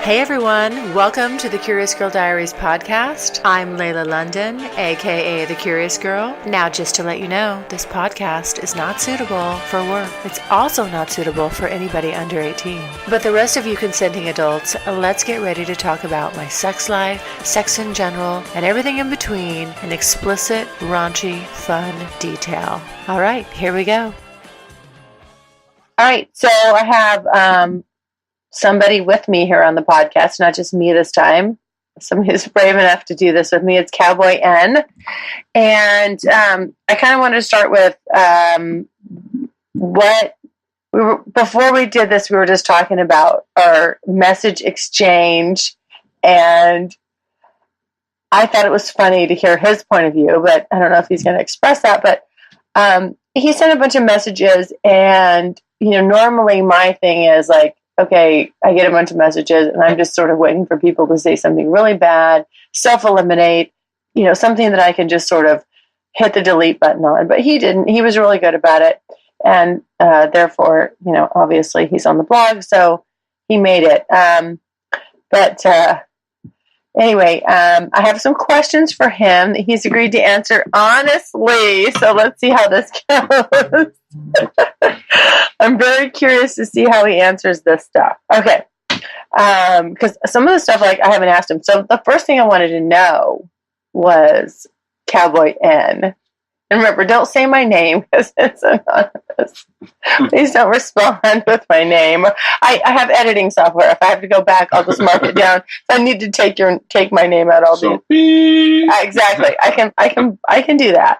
Hey everyone, welcome to the Curious Girl Diaries podcast. I'm Layla London, aka The Curious Girl. Now, just to let you know, this podcast is not suitable for work. It's also not suitable for anybody under 18. But the rest of you consenting adults, let's get ready to talk about my sex life, sex in general, and everything in between in explicit, raunchy, fun detail. All right, here we go. All right, so I have somebody with me here on the podcast, not just me this time. Somebody who's brave enough to do this with me. It's Cowboy N. And I kind of wanted to start with before we did this, we were just talking about our message exchange. And I thought it was funny to hear his point of view, but I don't know if he's going to express that. But he sent a bunch of messages. And, normally my thing is like, okay, I get a bunch of messages and I'm just sort of waiting for people to say something really bad, self-eliminate, something that I can just sort of hit the delete button on. But he didn't. He was really good about it. And therefore, obviously he's on the blog, so he made it. Anyway, I have some questions for him that he's agreed to answer honestly. So let's see how this goes. I'm very curious to see how he answers this stuff. Okay. Because some of the stuff, I haven't asked him. So the first thing I wanted to know was Cowboy N. And remember, don't say my name because it's anonymous. Please don't respond with my name. I have editing software. If I have to go back, I'll just mark it down. If I need to take my name out, I'll do exactly. I can do that.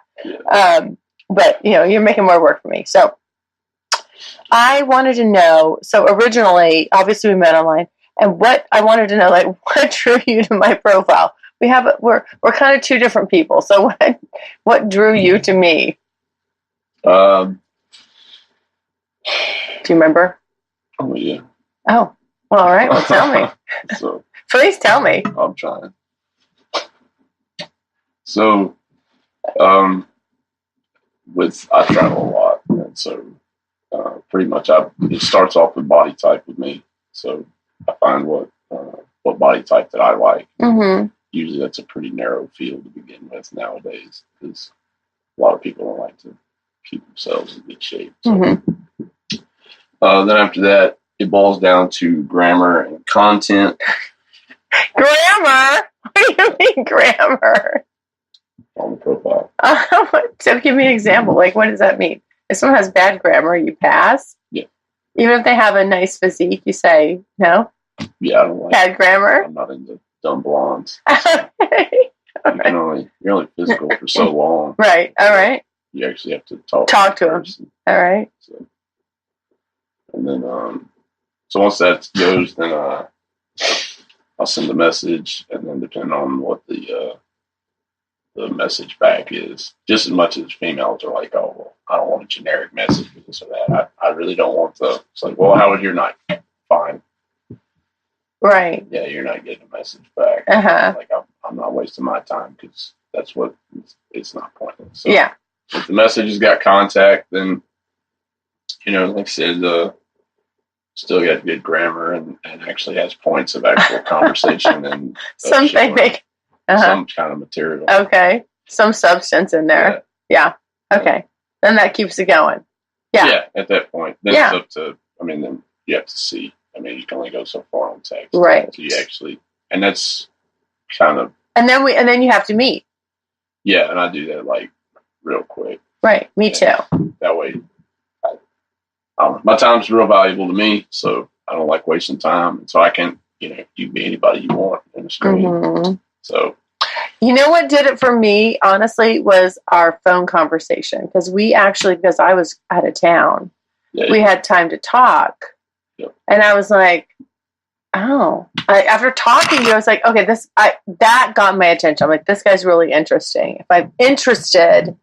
But you're making more work for me. So I wanted to know. So originally, obviously, we met online, and what I wanted to know, what drew you to my profile? We're kind of two different people. So what drew you to me? Do you remember? Oh yeah. Oh, well, all right. Well, tell me. Please tell me. I'm trying. So, I travel a lot, and so pretty much it starts off with body type with me. So I find what body type that I like. Mm-hmm. Usually that's a pretty narrow field to begin with nowadays because a lot of people don't like to keep themselves in good shape. So, then after that, it boils down to grammar and content. Grammar? What do you mean grammar? On the profile. So give me an example. What does that mean? If someone has bad grammar, you pass? Yeah. Even if they have a nice physique, you say no? Yeah, I don't like bad grammar? I'm not into dumb blondes. Okay. You're only physical for so long. Right. All right. You actually have to talk to them. All right. So, and then, so once that goes, then I'll send a message, and then depending on what the message back is, just as much as females are like, oh, well, I don't want a generic message for this or that. I really don't want it's like, well, how was your night? Fine. Right. Yeah, you're not getting a message back. Uh-huh. I'm not wasting my time because that's what it's not pointless. So yeah. If the message has got contact, then, like I said, still got good grammar and actually has points of actual conversation and some kind of material. Okay. Some substance in there. Yeah. Okay. Then that keeps it going. Yeah. Yeah. At that point, then it's up to, then you have to see. You can only go so far on text. Right. So you actually, and that's kind of. And then you have to meet. Yeah. And I do that real quick. Right. Me too. That way, my time's real valuable to me. So I don't like wasting time. And so I can, you can be anybody you want in the screen. Mm-hmm. So. What did it for me, honestly, was our phone conversation. Because I was out of town, we had time to talk. Yep. And I was like, oh. After talking to you, I was like, okay, that got my attention. I'm like, this guy's really interesting. If I'm interested,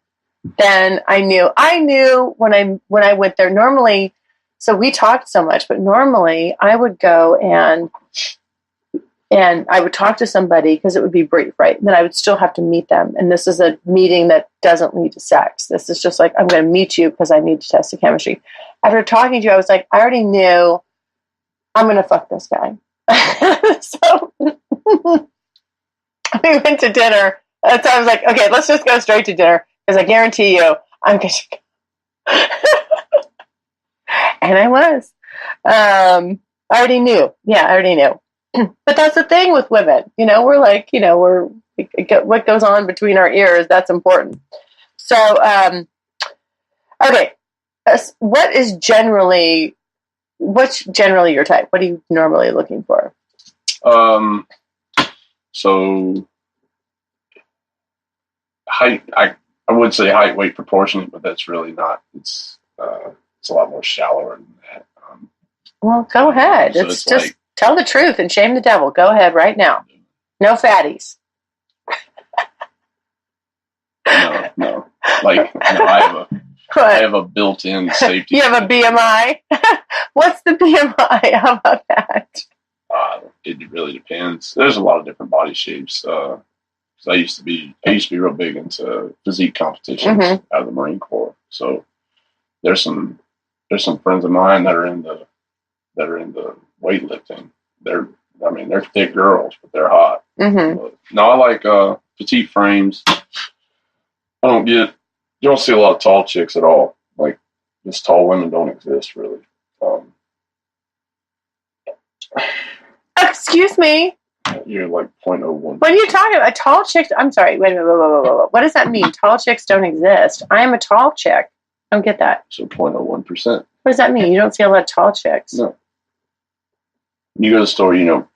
then I knew when I went there. Normally, so we talked so much, but normally I would go and I would talk to somebody because it would be brief, right? And then I would still have to meet them. And this is a meeting that doesn't lead to sex. This is just I'm going to meet you because I need to test the chemistry. After talking to you, I was like, I already knew I'm going to fuck this guy. So we went to dinner. And so I was like, okay, let's just go straight to dinner because I guarantee you I'm going to. And I was. I already knew. Yeah, I already knew. But that's the thing with women. We're like, what goes on between our ears, that's important. So, okay. What's generally your type? What are you normally looking for? So height, I would say height, weight, proportionate, but that's really not. It's a lot more shallower than that. Well, go ahead. So it's just like, tell the truth and shame the devil. Go ahead right now. No fatties. No. I have a built-in safety. You have a BMI? What's the BMI? How about that? It really depends. There's a lot of different body shapes. I used to be real big into physique competitions out of the Marine Corps. So there's some friends of mine that are in the weightlifting. They're thick girls, but they're hot. But, no, I like petite frames. You don't see a lot of tall chicks at all. Like, just tall women don't exist really. Excuse me. You're like 0.01. When you're talking about tall chicks, I'm sorry. Wait a minute. What does that mean? Tall chicks don't exist. I am a tall chick. I don't get that. So 0.01%. What does that mean? You don't see a lot of tall chicks. No. When you go to the store, you're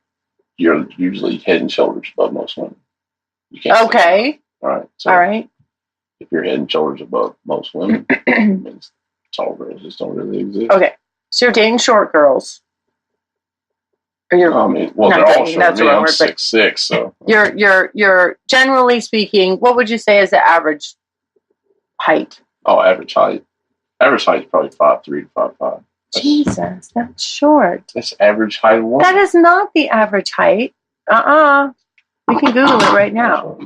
usually head and shoulders above most women. You can't. Okay. All right. So all right. If you're head and shoulders above most women, it means tall girls just don't really exist. Okay. So you're dating short girls. Or you're they're all short. I'm 6'6", so you're generally speaking, what would you say is the average height? Oh, average height. Average height is probably 5'3" to 5'5". Jesus, that's short. That's average height of one. That is not the average height. We can Google it right now.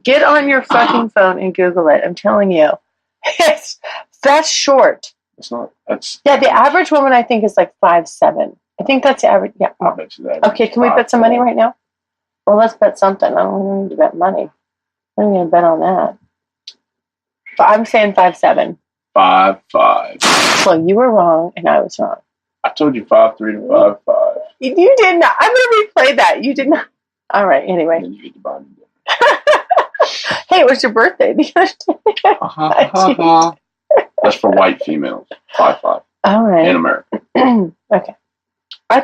Get on your fucking phone and Google it. I'm telling you. That's short. It's not. Yeah, the average woman I think is like 5'7". I think that's the average. Yeah. I bet you that. Okay, can we bet some money right now? Well, let's bet something. I don't need to bet money. I'm going to bet on that. But I'm saying 5'7". 5'5". Well, you were wrong, and I was wrong. I told you 5'3" to 5'5". You did not. I'm going to replay that. You did not. All right. Anyway. And then you get to buy me dinner. Hey, it was your birthday the other day. That's for white females. 5'5". All right. In America. Okay. I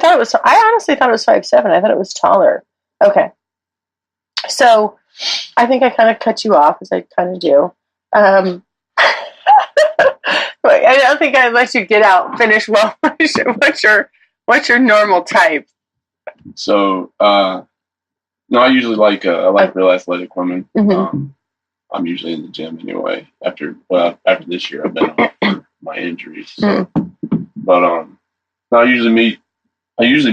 honestly thought it was 5'7". I thought it was taller. Okay. So I think I kind of cut you off, as I kind of do. I don't think I let you get out and finish well. What's your normal type? So, no, I usually like real athletic women. I'm usually in the gym anyway. After this year, I've been off for my injuries. So. But I usually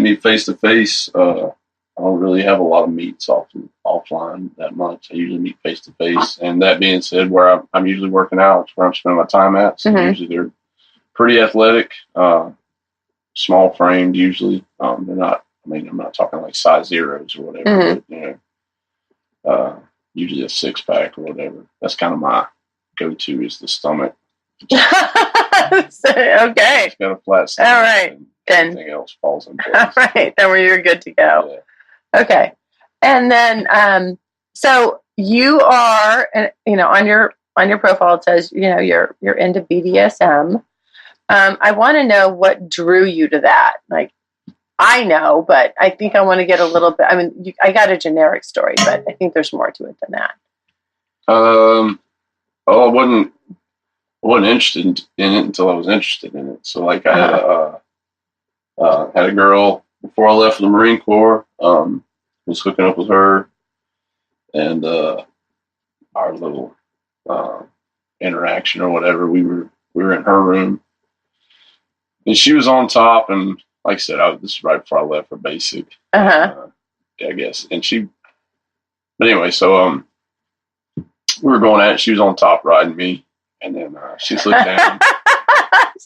meet face to face. I don't really have a lot of meets offline that much. I usually meet face to face. And that being said, where I'm usually working out, it's where I'm spending my time at. So usually they're pretty athletic, small framed. Usually, they're not. I'm not talking like size zeros or whatever. But, usually a 6-pack or whatever. That's kind of my go-to is the stomach. Okay. It's got a flat stomach. All right. Then everything else falls in place. All right. Then you're good to go. Yeah. Okay. And then, so you are, on your profile it says, you're into BDSM. I want to know what drew you to that. Like, I know, but I think I want to get a little bit. I mean, I got a generic story, but I think there's more to it than that. Well, I wasn't interested in it until I was interested in it. So, like, I had a girl before I left the Marine Corps. Was hooking up with her, and our little interaction or whatever. We were in her room, and she was on top. And like I said, this is right before I left for basic. I guess. But anyway, so we were going at it. She was on top riding me, and then she slipped down.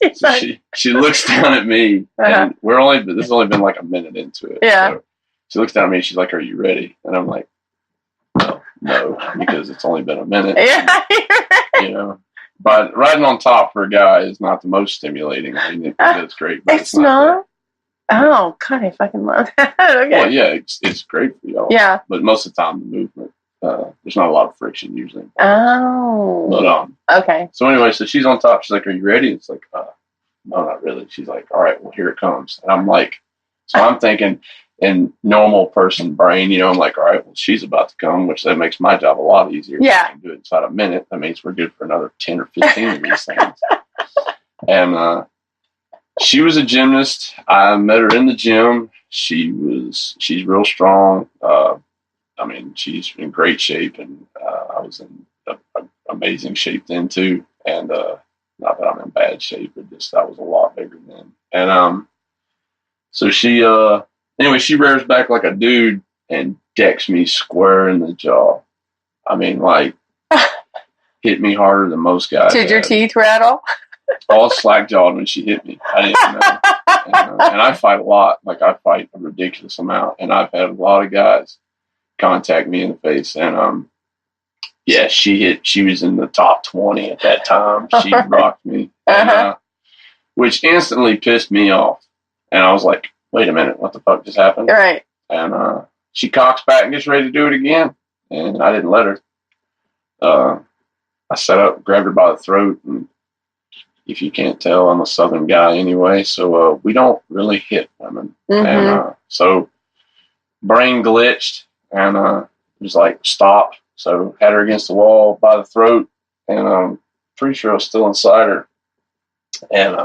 She's like, she looks down at me, and this has only been like a minute into it. Yeah. So she looks down at me. She's like, "Are you ready?" And I'm like, "No," because it's only been a minute. Yeah. You know, but riding on top for a guy is not the most stimulating. I mean, it's great, but It's not. Oh God, I fucking love that. Okay. Well, yeah, it's great for y'all. Yeah. But most of the time, the movement, there's not a lot of friction usually. Oh. But okay. So anyway, so she's on top. She's like, "Are you ready?" It's like, no, not really. She's like, "All right, well, here it comes." And I'm like, so I'm thinking in normal person brain, you know, I'm like, all right, well, she's about to come, which that makes my job a lot easier. Yeah. I can do it inside a minute. That means we're good for another 10 or 15 of these things. And she was a gymnast. I met her in the gym. She's real strong. I mean, she's in great shape, and I was in amazing shape then too. And not that I'm in bad shape, but just I was a lot bigger then. And so she anyway, she rears back like a dude and decks me square in the jaw. I mean, like hit me harder than most guys. Did your teeth rattle? All slack jawed when she hit me. I didn't know. And I fight a lot. Like I fight a ridiculous amount. And I've had a lot of guys contact me in the face. And yeah, she was in the top 20 at that time. She rocked me. And, which instantly pissed me off. And I was like, wait a minute, what the fuck just happened? Right. And she cocks back and gets ready to do it again. And I didn't let her. I sat up, grabbed her by the throat, and if you can't tell, I'm a Southern guy anyway, so we don't really hit women. Mm-hmm. And so brain glitched, and it was like, stop. So had her against the wall by the throat, and I'm pretty sure I was still inside her. And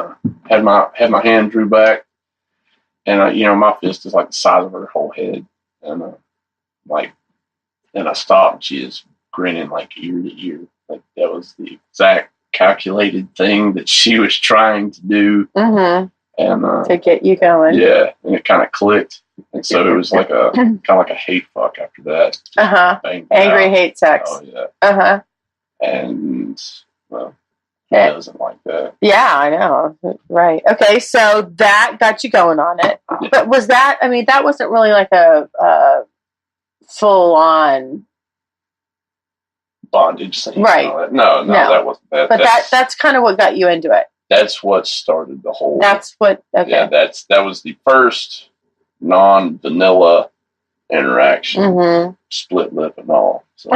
had my hand drew back, and you know, my fist is like the size of her whole head, and and I stopped, and she is grinning like ear to ear, like that was the exact calculated thing that she was trying to do. Mm-hmm. And to get you going. Yeah, and it kind of clicked, and so it was like a kind of like a hate fuck after that. Angry hate sex. Oh yeah. And well, he doesn't like that. Yeah, I know. Right. Okay, so that got you going on it. Yeah. But was that? I mean, that wasn't really like a full on bondage thing. Right. No, that wasn't that. But that's kind of what got you into it. That's what started the whole. That's what. Okay. Yeah, that was the first non-vanilla interaction. Mm-hmm. Split lip and all. So.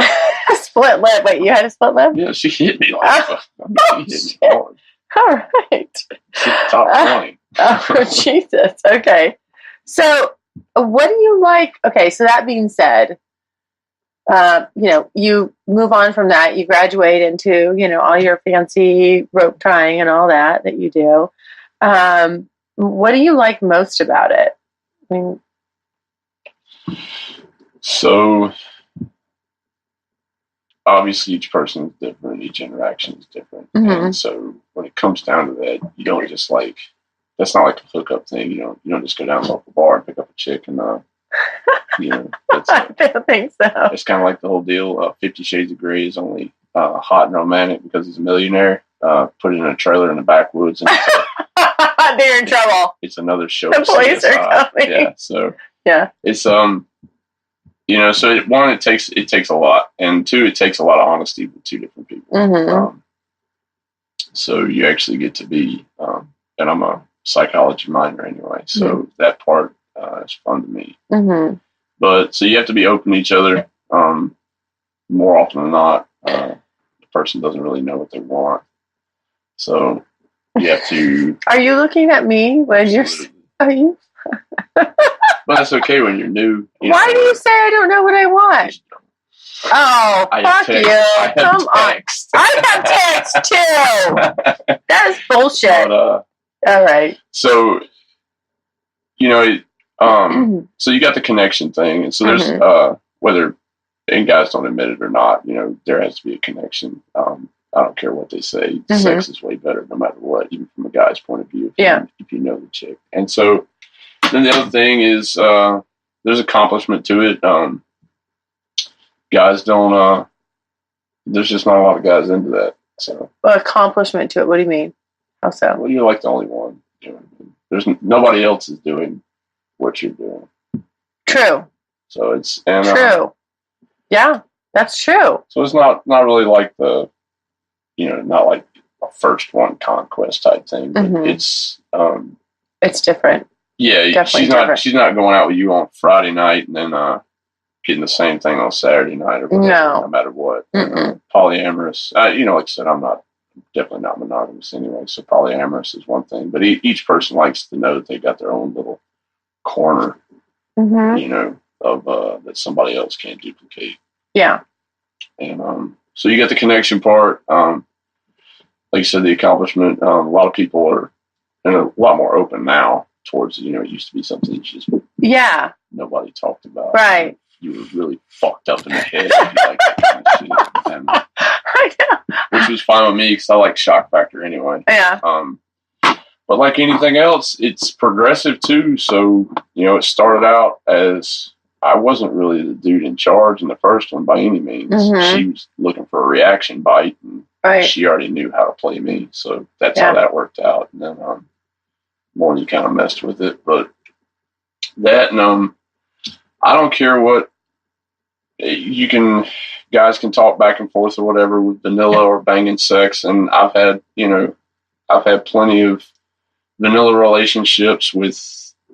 Split lip. Wait, you had a split lip? Yeah, she hit me like she hit me hard. All right. Top 20. Oh, Jesus. Okay. So, what do you like? Okay, so that being said, you know, you move on from that. You graduate into, you know, all your fancy rope tying and all that you do. What do you like most about it? I mean, so obviously each person is different, each interaction is different. Mm-hmm. And so when it comes down to that, you don't just like, that's not like a hookup thing. You don't just go down to the bar and pick up a chick and you know, I don't think so. It's kind of like the whole deal. 50 Shades of Grey is only hot and romantic because he's a millionaire. Put it in a trailer in the backwoods, and they're in trouble. It's another show. The police are coming. Yeah, so yeah, it's you know, so one, it takes a lot, and two, it takes a lot of honesty with two different people. Mm-hmm. So you actually get to be, and I'm a psychology minor anyway, so that part is fun to me. Mm-hmm. But so you have to be open to each other. More often than not, the person doesn't really know what they want, so you have to. Are you looking at me when you're? Are you? But that's okay when you're new. Why do you say I don't know what I want? Oh, fuck you! Come on, I have text too. That is bullshit. But, all right. So, you know, so you got the connection thing, and so there's whether and guys don't admit it or not, you know, there has to be a connection. I don't care what they say. Sex is way better no matter what, even from a guy's point of view. If you know the chick, and so. Then the other thing is there's accomplishment to it. Guys don't. There's just not a lot of guys into that. So accomplishment to it. What do you mean? How so? Well, you're like the only one doing it. There's nobody else is doing what you're doing. True. So it's true. Yeah, that's true. So it's not really like the, not like a first one conquest type thing. But it's different. Yeah, Definitely she's not going out with you on Friday night and then getting the same thing on Saturday night or whatever, no matter what. Polyamorous. Like I said, I'm definitely not monogamous anyway. So polyamorous is one thing, but each person likes to know that they got their own little corner, of that somebody else can't duplicate. Yeah. And so you got the connection part. Like you said, the accomplishment. A lot of people are a lot more open now towards, it used to be something that just nobody talked about. Right. You were really fucked up in the head if you like that kind of shit. And, I know. which was fine with me because I like shock factor anyway. Yeah. But like anything else, it's progressive too. So, it started out as I wasn't really the dude in charge in the first one by any means. She was looking for a reaction bite, and she already knew how to play me. So that's how that worked out. And then more you kind of messed with it. But that, and I don't care what guys can talk back and forth or whatever with vanilla or banging sex. And I've had plenty of vanilla relationships with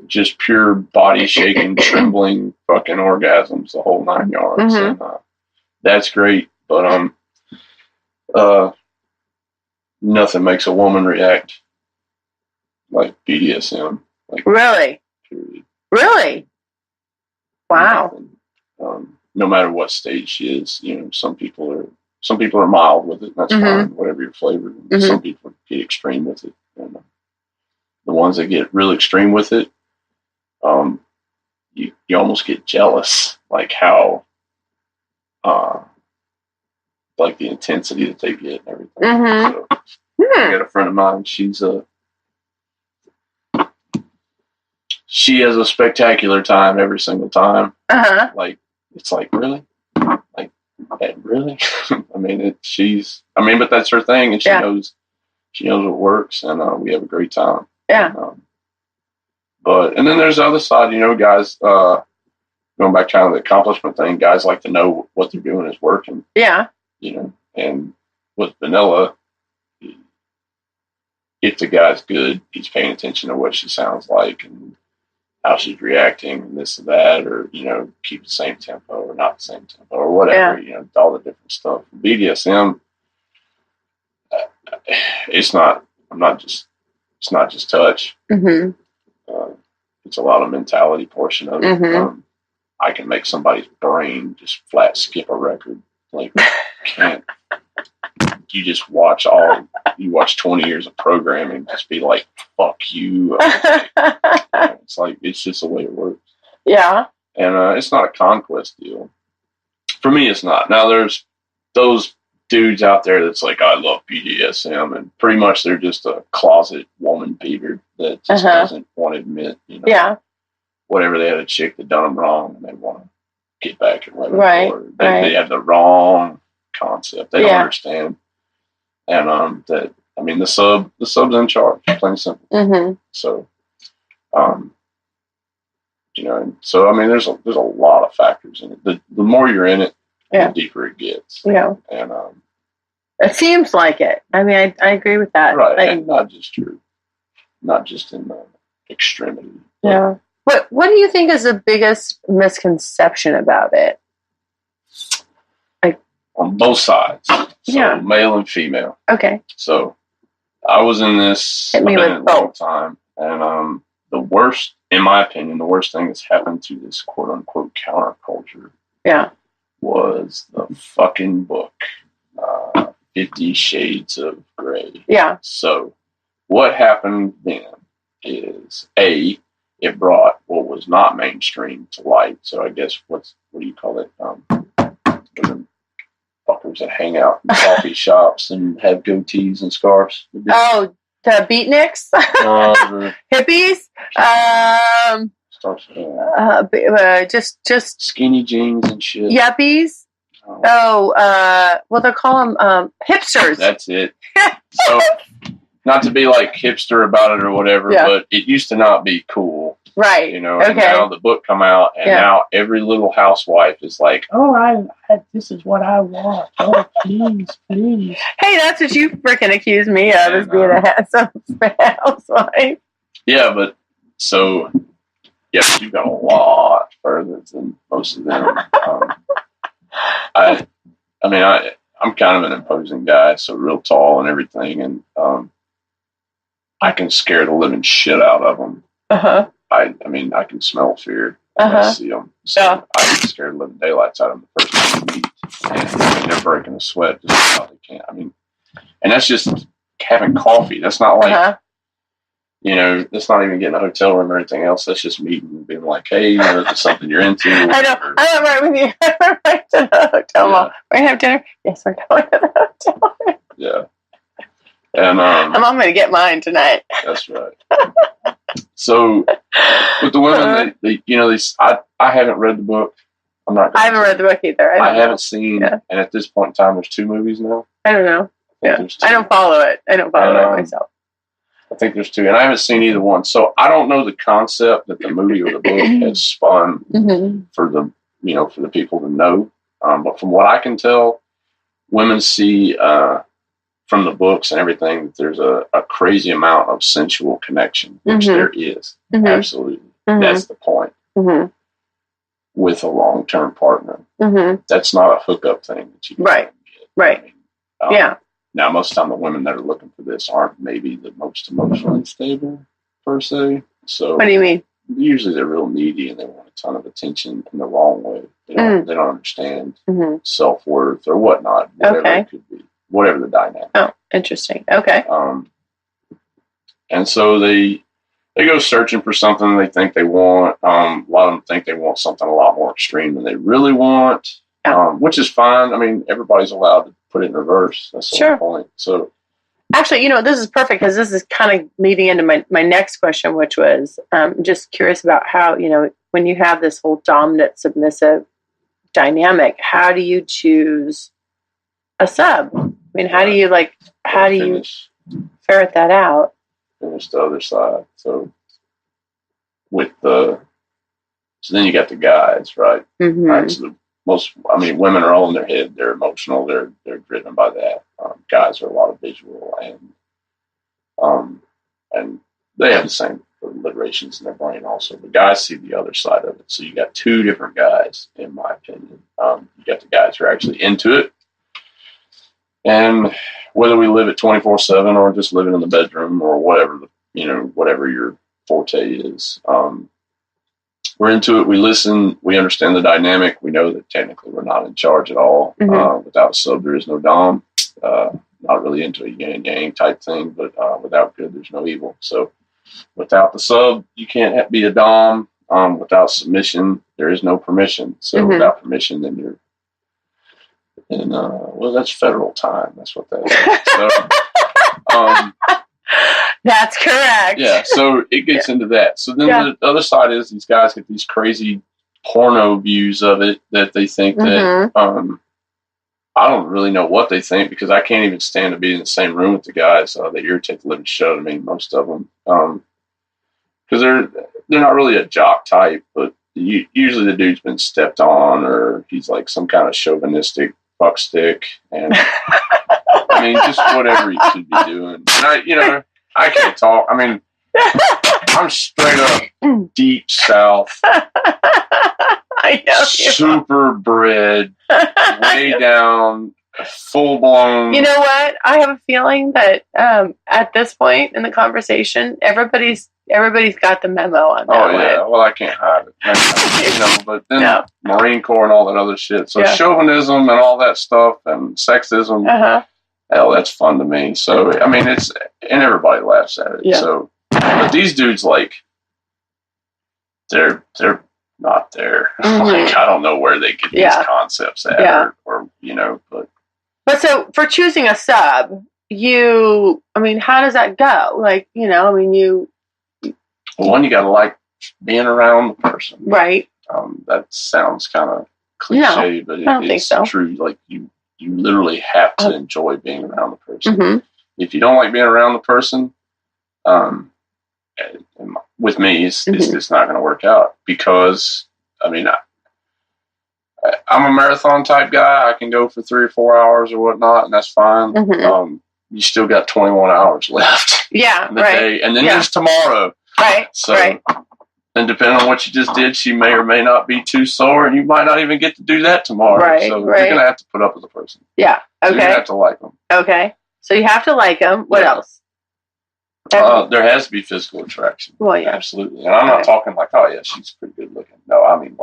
just pure body shaking, trembling, fucking orgasms, the whole 9 yards. And that's great. But nothing makes a woman react like BDSM. Like, really? Period. Really? Wow. No matter what stage she is, some people are mild with it. That's fine, whatever your flavor. Some people get extreme with it. And the ones that get real extreme with it, you almost get jealous, like how, like the intensity that they get and everything. So, I got a friend of mine. She has a spectacular time every single time. Like, it's like, really? Like, really? I mean, but that's her thing, and she knows what works, and we have a great time. Yeah. And then there's the other side, guys, going back to kind of the accomplishment thing, guys like to know what they're doing is working. Yeah. And with vanilla, if the guy's good, he's paying attention to what she sounds like and how she's reacting and this and that, or, keep the same tempo or not the same tempo or whatever, all the different stuff. BDSM, it's not just touch. It's a lot of mentality portion of it. I can make somebody's brain just flat skip a record. Like, can't you just watch 20 years of programming, just be like, fuck you. It's just the way it works. Yeah. And it's not a conquest deal. For me, it's not. Now, there's those dudes out there that's like, I love BDSM, and pretty much they're just a closet woman beater that just doesn't want to admit, whatever, they had a chick that done them wrong and they want to get back and let them go. They have the wrong concept. They don't understand. And the sub's in charge, plain and simple. So, there's a lot of factors in it. The more you're in it, the deeper it gets. Yeah. And it seems like it. I mean, I agree with that. Right, and not just in the extremity. Yeah. What do you think is the biggest misconception about it? On both sides. So male and female. Okay. So I was in this Hit me with a long time, and the worst, in my opinion, the worst thing that's happened to this quote unquote counterculture was the fucking book, 50 Shades of Grey. Yeah. So what happened then is it brought what was not mainstream to light. So I guess what do you call it? Fuckers that hang out in coffee shops and have goatees and scarves. Oh, the beatniks, hippies, just skinny jeans and shit. Yuppies. Well, they'll call them hipsters. That's it. So not to be like hipster about it or whatever, but it used to not be cool. Right. You know, and now the book come out, and now every little housewife is like, "Oh, this is what I want. Oh, please, please." Hey, that's what you freaking accuse me of, is being a handsome housewife. Yeah, but so you got a lot further than most of them. I'm kind of an imposing guy, so real tall and everything, and I can scare the living shit out of them. I can smell fear when I see them. So I can scare the living daylights out of them the first time we meet. And they're breaking a sweat just how they can. And that's just having coffee. That's not like, that's not even getting a hotel room or anything else. That's just meeting and being like, hey, is this something you're into? I know. I'm right with you. I'm right to the hotel room. We're going to have dinner? Yes, we're going to the hotel room. Yeah. And I'm going to get mine tonight. That's right. So with the women, I haven't read the book. I haven't read the book either. I haven't seen, and at this point in time, there's 2 movies now. I don't know. I don't follow it. I don't follow it myself. I think there's 2, and I haven't seen either one. So I don't know the concept that the movie or the book has spun for the people to know. But from what I can tell, women see from the books and everything that there's a crazy amount of sensual connection, which there is. Absolutely. That's the point. With a long-term partner. That's not a hookup thing that you can get. Right. Now, most of the time, the women that are looking for this aren't maybe the most emotionally stable, per se. So, what do you mean? Usually they're real needy and they want a ton of attention in the wrong way. They don't understand self-worth or whatnot, whatever it could be, whatever the dynamic. Oh, interesting. Okay. And so they go searching for something they think they want. A lot of them think they want something a lot more extreme than they really want, which is fine. Everybody's allowed to put it in reverse. That's the whole point. So, actually, this is perfect because this is kind of leading into my next question, which was just curious about how, when you have this whole dominant submissive dynamic, how do you choose a sub? How do you ferret that out? Finish the other side. So then you got the guys, right? Right. So women are all in their head. They're emotional. They're driven by that. Guys are a lot of visual and they have the same liberations in their brain also. But guys see the other side of it. So you got 2 different guys, in my opinion. You got the guys who are actually into it. And whether we live it 24/7 or just living in the bedroom or whatever, whatever your forte is, we're into it. We listen. We understand the dynamic. We know that technically we're not in charge at all. Without a sub, there is no dom. Not really into a yin and yang type thing, but without good, there's no evil. So without the sub, you can't be a dom. Without submission, there is no permission. So without permission, then you're that's federal time. That's what that is. So, that's correct. Yeah, so it gets into that. So then the other side is these guys get these crazy porno views of it that they think that I don't really know what they think because I can't even stand to be in the same room with the guys. They irritate the living shit out of me, most of them, because they're not really a jock type, but usually the dude's been stepped on or he's like some kind of chauvinistic fuck stick, and just whatever he should be doing. And I can't talk. I'm straight up deep south. I know. Super bred, way down, full blown. You know what? I have a feeling that at this point in the conversation, everybody's got the memo on that. Oh yeah, well I can't hide it. But then Marine Corps and all that other shit. So chauvinism and all that stuff and sexism. Hell, that's fun to me. So it's and everybody laughs at it. Yeah. So, but these dudes they're not there. I don't know where they get these concepts at, or But so for choosing a sub, how does that go? One, you got to like being around the person, right? That sounds kind of cliche, but it's true. Like you literally have to enjoy being around the person. if you don't like being around the person, with me, it's just not going to work out because, I mean, I'm a marathon type guy. I can go for 3 or 4 hours or whatnot, and that's fine. You still got 21 hours left. Yeah, in the day, and then there's tomorrow. Right. So, and depending on what you just did, she may or may not be too sore, and you might not even get to do that tomorrow. Right. So you're going to have to put up with the person. Yeah. Okay. So you're going to have to like them. Okay. So you have to like them. What else? There has to be physical attraction. Well, yeah, absolutely. And I'm not talking like, oh yeah, she's pretty good looking. No, I mean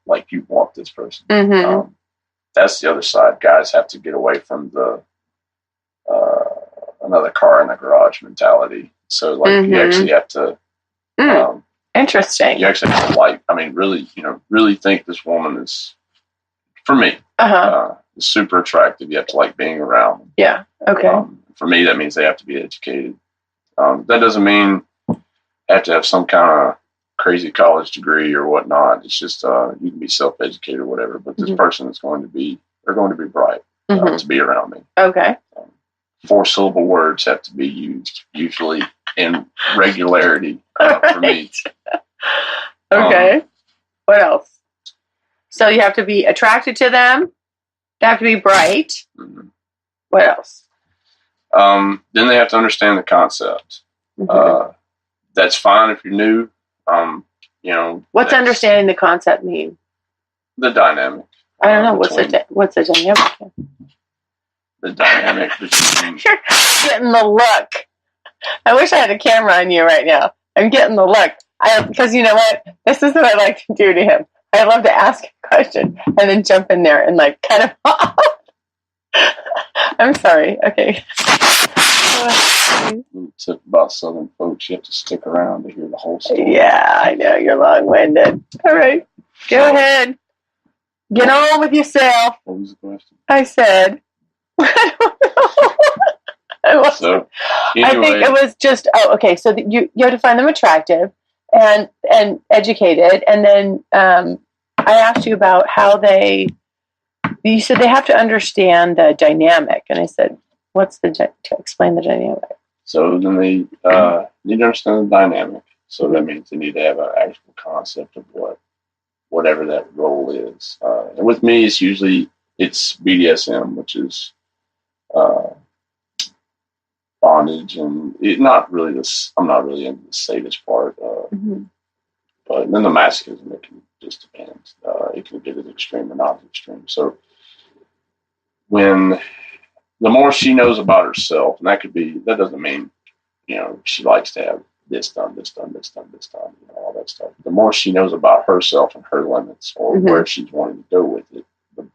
like you want this person. That's the other side. Guys have to get away from the another car in the garage mentality. So like you actually have to. Interesting. You actually have to really think this woman is, for me, super attractive. You have to like being around them. Yeah. Okay. For me, that means they have to be educated. That doesn't mean you have to have some kind of crazy college degree or whatnot. It's just you can be self-educated or whatever. But this person is going to be bright to be around me. Okay. 4-syllable words have to be used usually in regularity for me. Okay. What else? So you have to be attracted to them. They have to be bright. What else? Then they have to understand the concept. That's fine if you're new. What's understanding the concept mean? The dynamic. I don't know. What's the dynamic? The dynamic between. You're getting the look. I wish I had a camera on you right now. I'm getting the look. Because you know what? This is what I like to do to him. I love to ask a question and then jump in there and like kind of. I'm sorry. Okay. It's about Southern folks. You have to stick around to hear the whole story. Yeah, I know. You're long-winded. All right. Go ahead. Get on with yourself. What was the question? I said. I don't know. So, anyway. I think it was just, okay. So you have to find them attractive and educated. And then I asked you about how you said they have to understand the dynamic. And I said, to explain the dynamic? So then they need to understand the dynamic. So that means they need to have an actual concept of whatever that role is. And with me, it's BDSM, which is bondage, and I'm not really into the sadist part. But then the masochism, it can just depend. It can get as extreme or not as extreme. So the more she knows about herself, and that doesn't mean, she likes to have this done, all that stuff. The more she knows about herself and her limits or where she's wanting to go with it, the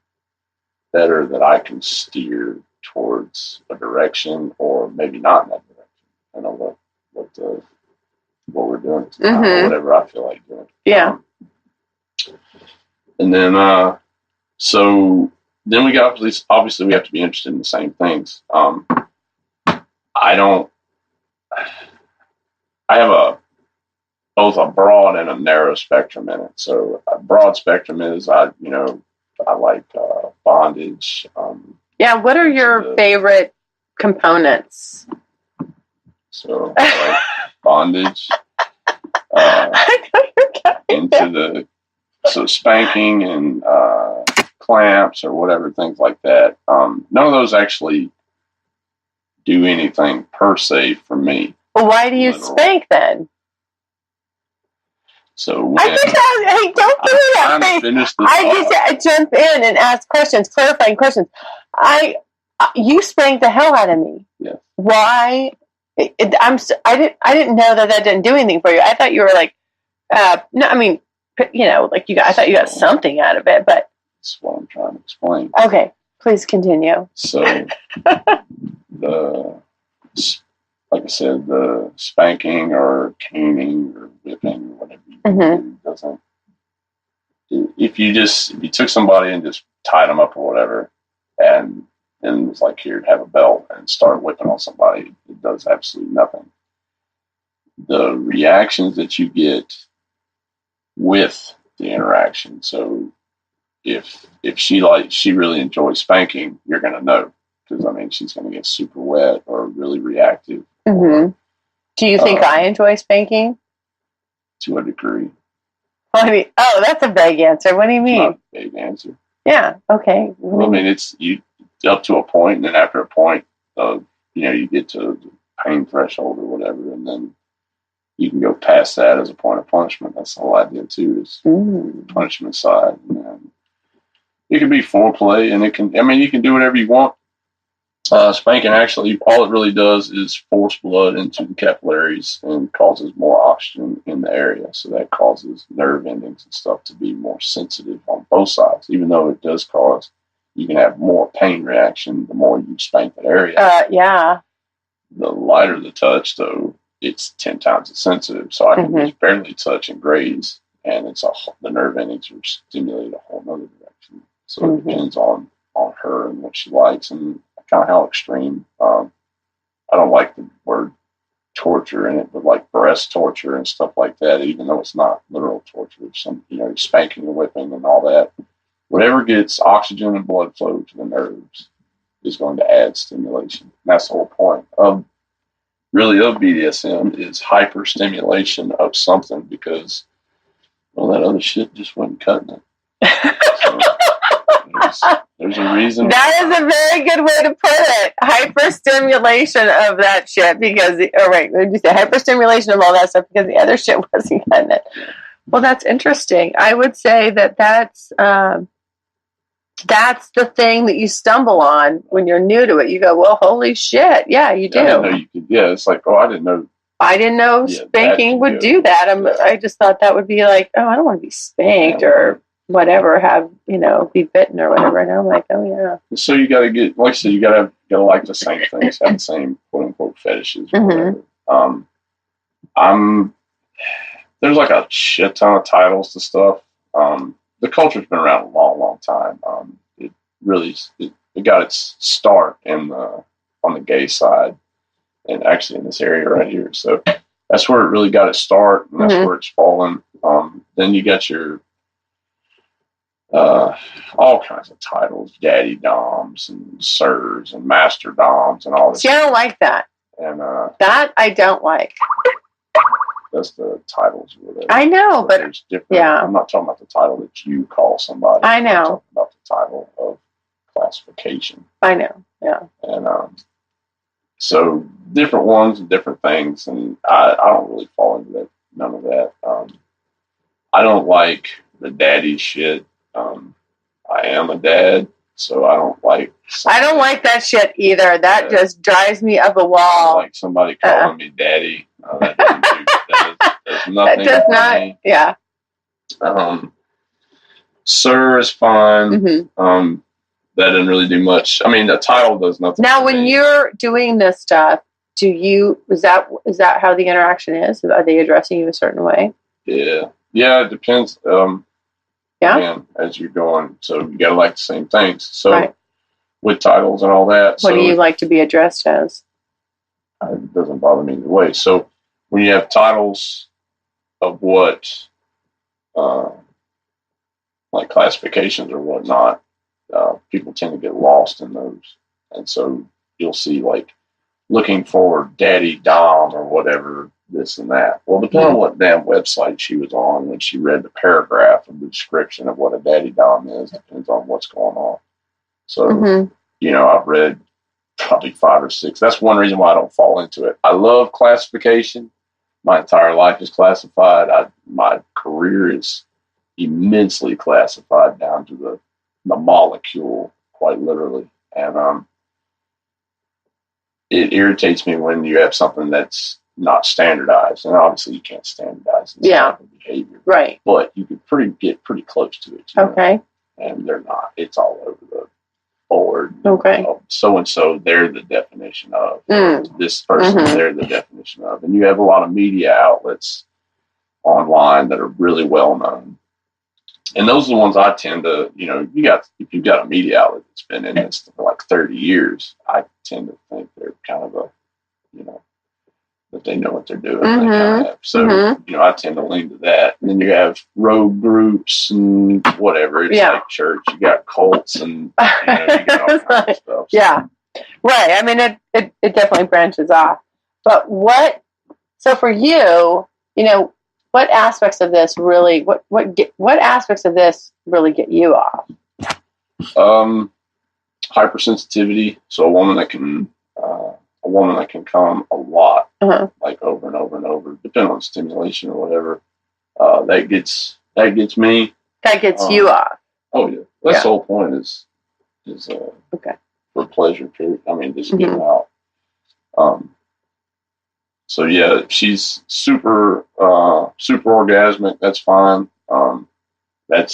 better that I can steer towards a direction or maybe not in that direction. I know what we're doing or whatever I feel like doing. Yeah. And then, so then we got, obviously we have to be interested in the same things. I have both a broad and a narrow spectrum in it. So a broad spectrum is, I like bondage. What are your favorite components? So I like bondage. So spanking and clamps or whatever, things like that. None of those actually do anything per se for me. Well, why do you spank then? So don't do that. I just jump in and ask questions, clarifying questions. You spanked the hell out of me. Yeah. Why? I didn't know that didn't do anything for you. I thought you were like, no, I mean, I thought you got something out of it, but that's what I'm trying to explain. Okay, please continue. So like I said, the spanking or caning or whipping, whatever you do, doesn't. If you took somebody and just tied them up or whatever, and then was like, here, have a belt and start whipping on somebody, it does absolutely nothing. The reactions that you get with the interaction. So if she really enjoys spanking, you're going to know. because I mean she's going to get super wet or really reactive. Mm-hmm. Do you think I enjoy spanking? To a degree. Oh, that's a vague answer. What do you mean? Not a vague answer. Yeah. Okay. Well, I mean, it's you up to a point, and then after a point, you get to the pain threshold or whatever, and then you can go past that as a point of punishment. That's the whole idea too, is punishment side. And it can be foreplay, and you can do whatever you want. Spanking actually, all it really does is force blood into the capillaries and causes more oxygen in the area. So that causes nerve endings and stuff to be more sensitive on both sides, even though it does cause, you can have more pain reaction the more you spank that area. Yeah. The lighter the touch, though, it's 10 times as sensitive. So I can just barely touch and graze, and the nerve endings are stimulated a whole other direction. So it depends on her and what she likes and kind of how extreme. I don't like the word torture in it, but like breast torture and stuff like that, even though it's not literal torture, some spanking and whipping and all that. Whatever gets oxygen and blood flow to the nerves is going to add stimulation. And that's the whole point of BDSM is hyperstimulation of something, because that other shit just wasn't cutting it. So, there's a reason. That is a very good way to put it. Hyperstimulation of that shit because, what did you say? Hyperstimulation of all that stuff because the other shit wasn't cutting it. Well, that's interesting. I would say that's the thing that you stumble on when you're new to it. You go, well, holy shit. Yeah, you do. I didn't know you could. Yeah, it's like, I didn't know. I didn't know spanking would do that. I just thought that would be like, I don't want to be spanked or whatever, have, be bitten or whatever. And I'm like, oh yeah. So you got to get, like I said, you got to like the same things, have the same quote unquote fetishes or whatever. There's like a shit ton of titles to stuff. The culture's been around a long, long time. It really, it got its start on the gay side, and actually in this area right here. So that's where it really got its start, and that's where it's fallen. Then you got your all kinds of titles, daddy doms and sirs and master doms and all this. See, I don't like that. And that I don't like. That's the titles. I know, but there's different. Yeah, I'm not talking about the title that you call somebody. I know. I'm talking about the title of classification. I know. Yeah. And so different ones and different things, and I don't really fall into that. None of that. I don't like the daddy shit. I am a dad, so I don't like. I don't like that shit either. That just drives me up a wall. I don't like somebody calling me daddy. That does nothing. That does not. Me. Yeah. Sir is fine. That doesn't really do much. I mean, the title does nothing. Now, when you're doing this stuff, is that how the interaction is? Are they addressing you a certain way? Yeah. It depends. Again, as you're going, so you got to like the same things. So with titles and all that. What do you like to be addressed as? It doesn't bother me either way. So when you have titles of what, like classifications or whatnot, people tend to get lost in those. And so you'll see like looking for daddy dom or whatever, this and that. Well, depending on what damn website she was on when she read the paragraph of the description of what a daddy dom is, depends on what's going on. So, I've read probably 5 or 6. That's one reason why I don't fall into it. I love classification. My entire life is classified. My career is immensely classified down to the molecule, quite literally. And it irritates me when you have something that's not standardized, and obviously you can't standardize this type of behavior, right? But you could get pretty close to it. Okay. And they're not. It's all over the board. Okay. So and so, they're the definition of this person. They're the definition of, and you have a lot of media outlets online that are really well known, and those are the ones I tend to. If you've got a media outlet that's been in this for like 30 years, I tend to think they're kind of a, that they know what they're doing. So, I tend to lean to that. And then you have rogue groups and whatever. It's like church. You got cults and, you got all kinds of stuff. Yeah. Right. I mean, it definitely branches off. But so for you, what aspects of this really, what aspects of this really get you off? Hypersensitivity. So a woman that can come a lot, like over and over and over, depending on stimulation or whatever. That gets me. That gets you off. Oh yeah, that's the whole point is okay. For pleasure too. I mean, just getting out. So yeah, she's super orgasmic. That's fine. It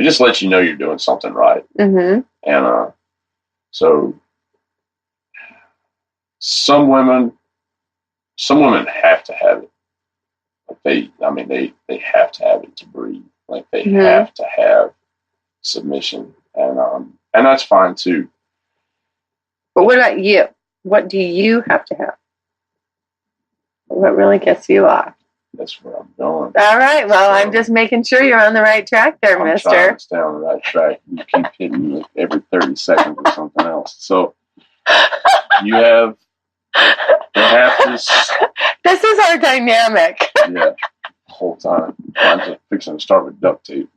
just lets you know you're doing something right. Mm-hmm. And so some women have to have it. Like they have to have it to breathe. Like they have to have submission, and that's fine too. But what about you? What do you have to have? What really gets you off? That's where I'm going. All right. Well, I'm just making sure you're on the right track there, mister. I'm trying to stay on the right track. You keep hitting me every 30 seconds or something else. So you have this. This is our dynamic. Yeah. The whole time. I'm just fixing to start with duct tape.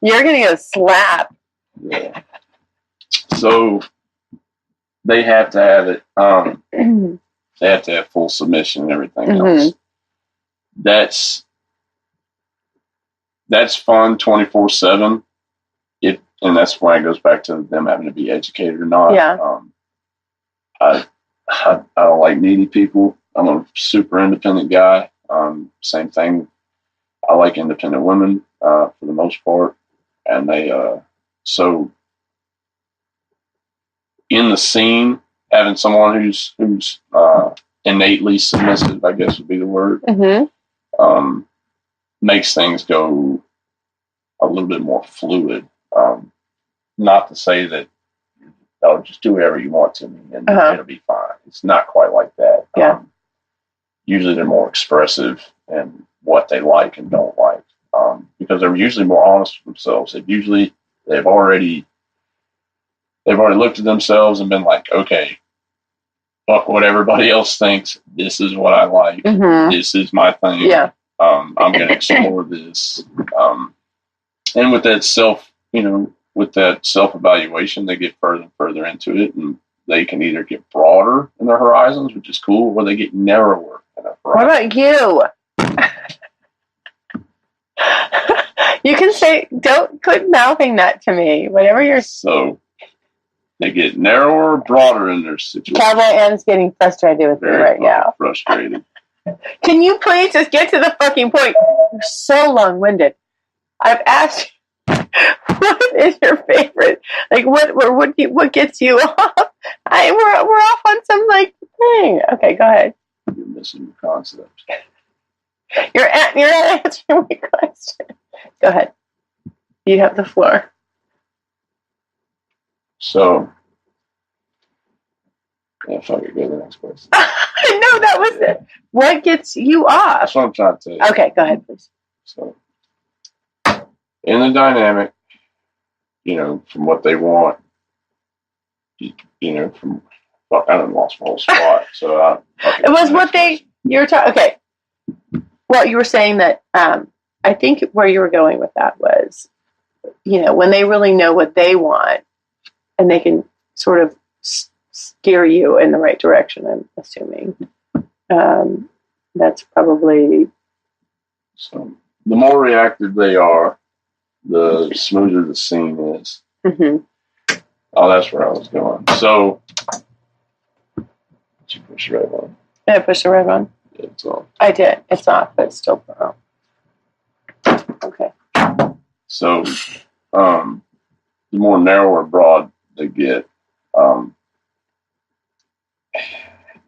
You're going to get a slap. Yeah. So they have to have it. They have to have full submission and everything else. That's fun 24/7. And that's why it goes back to them having to be educated or not. Yeah. I don't like needy people. I'm a super independent guy. Same thing. I like independent women for the most part, and they so in the scene, having someone who's innately submissive, I guess would be the word, makes things go a little bit more fluid. Not to say that just do whatever you want to me and it'll be fine. It's not quite like that. Yeah. Usually they're more expressive in what they like and don't like because they're usually more honest with themselves. They've already looked at themselves and been like, okay, fuck what everybody else thinks. This is what I like. This is my thing. Yeah. I'm going to explore this. And with that self-evaluation, they get further and further into it, and they can either get broader in their horizons, which is cool, or they get narrower in their horizons. What about you? You can say, don't quit mouthing that to me. Whatever you're... So, they get narrower or broader in their situation. Cowboy N is getting frustrated with me right now. Frustrated. Can you please just get to the fucking point? You're so long-winded. I've asked you, what is your favorite? Like, what gets you off? We're off on some, like, thing. Okay, go ahead. You're missing the concept. You're not answering my question. Go ahead. You have the floor. So, yeah, fuck it, go to the next question. No, that was it. What gets you off? That's what I'm trying to tell you. Okay, go ahead, please. So, in the dynamic, from what they want, I done lost my whole spot. So it was what you were talking. Okay. Well, you were saying that. I think where you were going with that was, when they really know what they want, and they can sort of steer you in the right direction. I'm assuming that's probably. So the more reactive they are, the smoother the scene is. Oh, that's where I was going. So, did you push the red one? Did I push the red one? Yeah, it's on. I did. It's off, but it's still on. Okay. So, the more narrow or broad they get,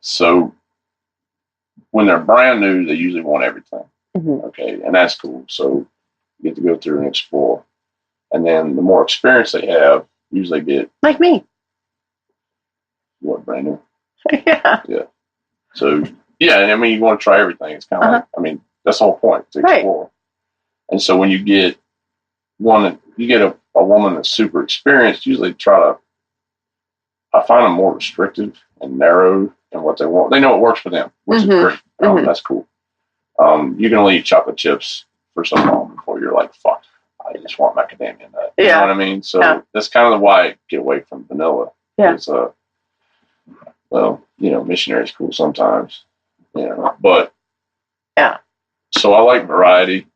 so when they're brand new, they usually want everything. Okay, and that's cool. So you get to go through and explore. And then the more experience they have, usually get... Like me. What, brand new? Yeah. Yeah. So, yeah, you want to try everything. It's kind of like, that's the whole point, to explore. Right. And so when you get a woman that's super experienced, usually try to I find them more restrictive and narrow in what they want. They know it works for them, which is great. That's cool. You can only eat chocolate chips for so long before you're like, fuck, I just want macadamia nut. You know what I mean? So that's kind of why I get away from vanilla. Yeah. It's, well, missionary's cool sometimes, but yeah. So I like variety,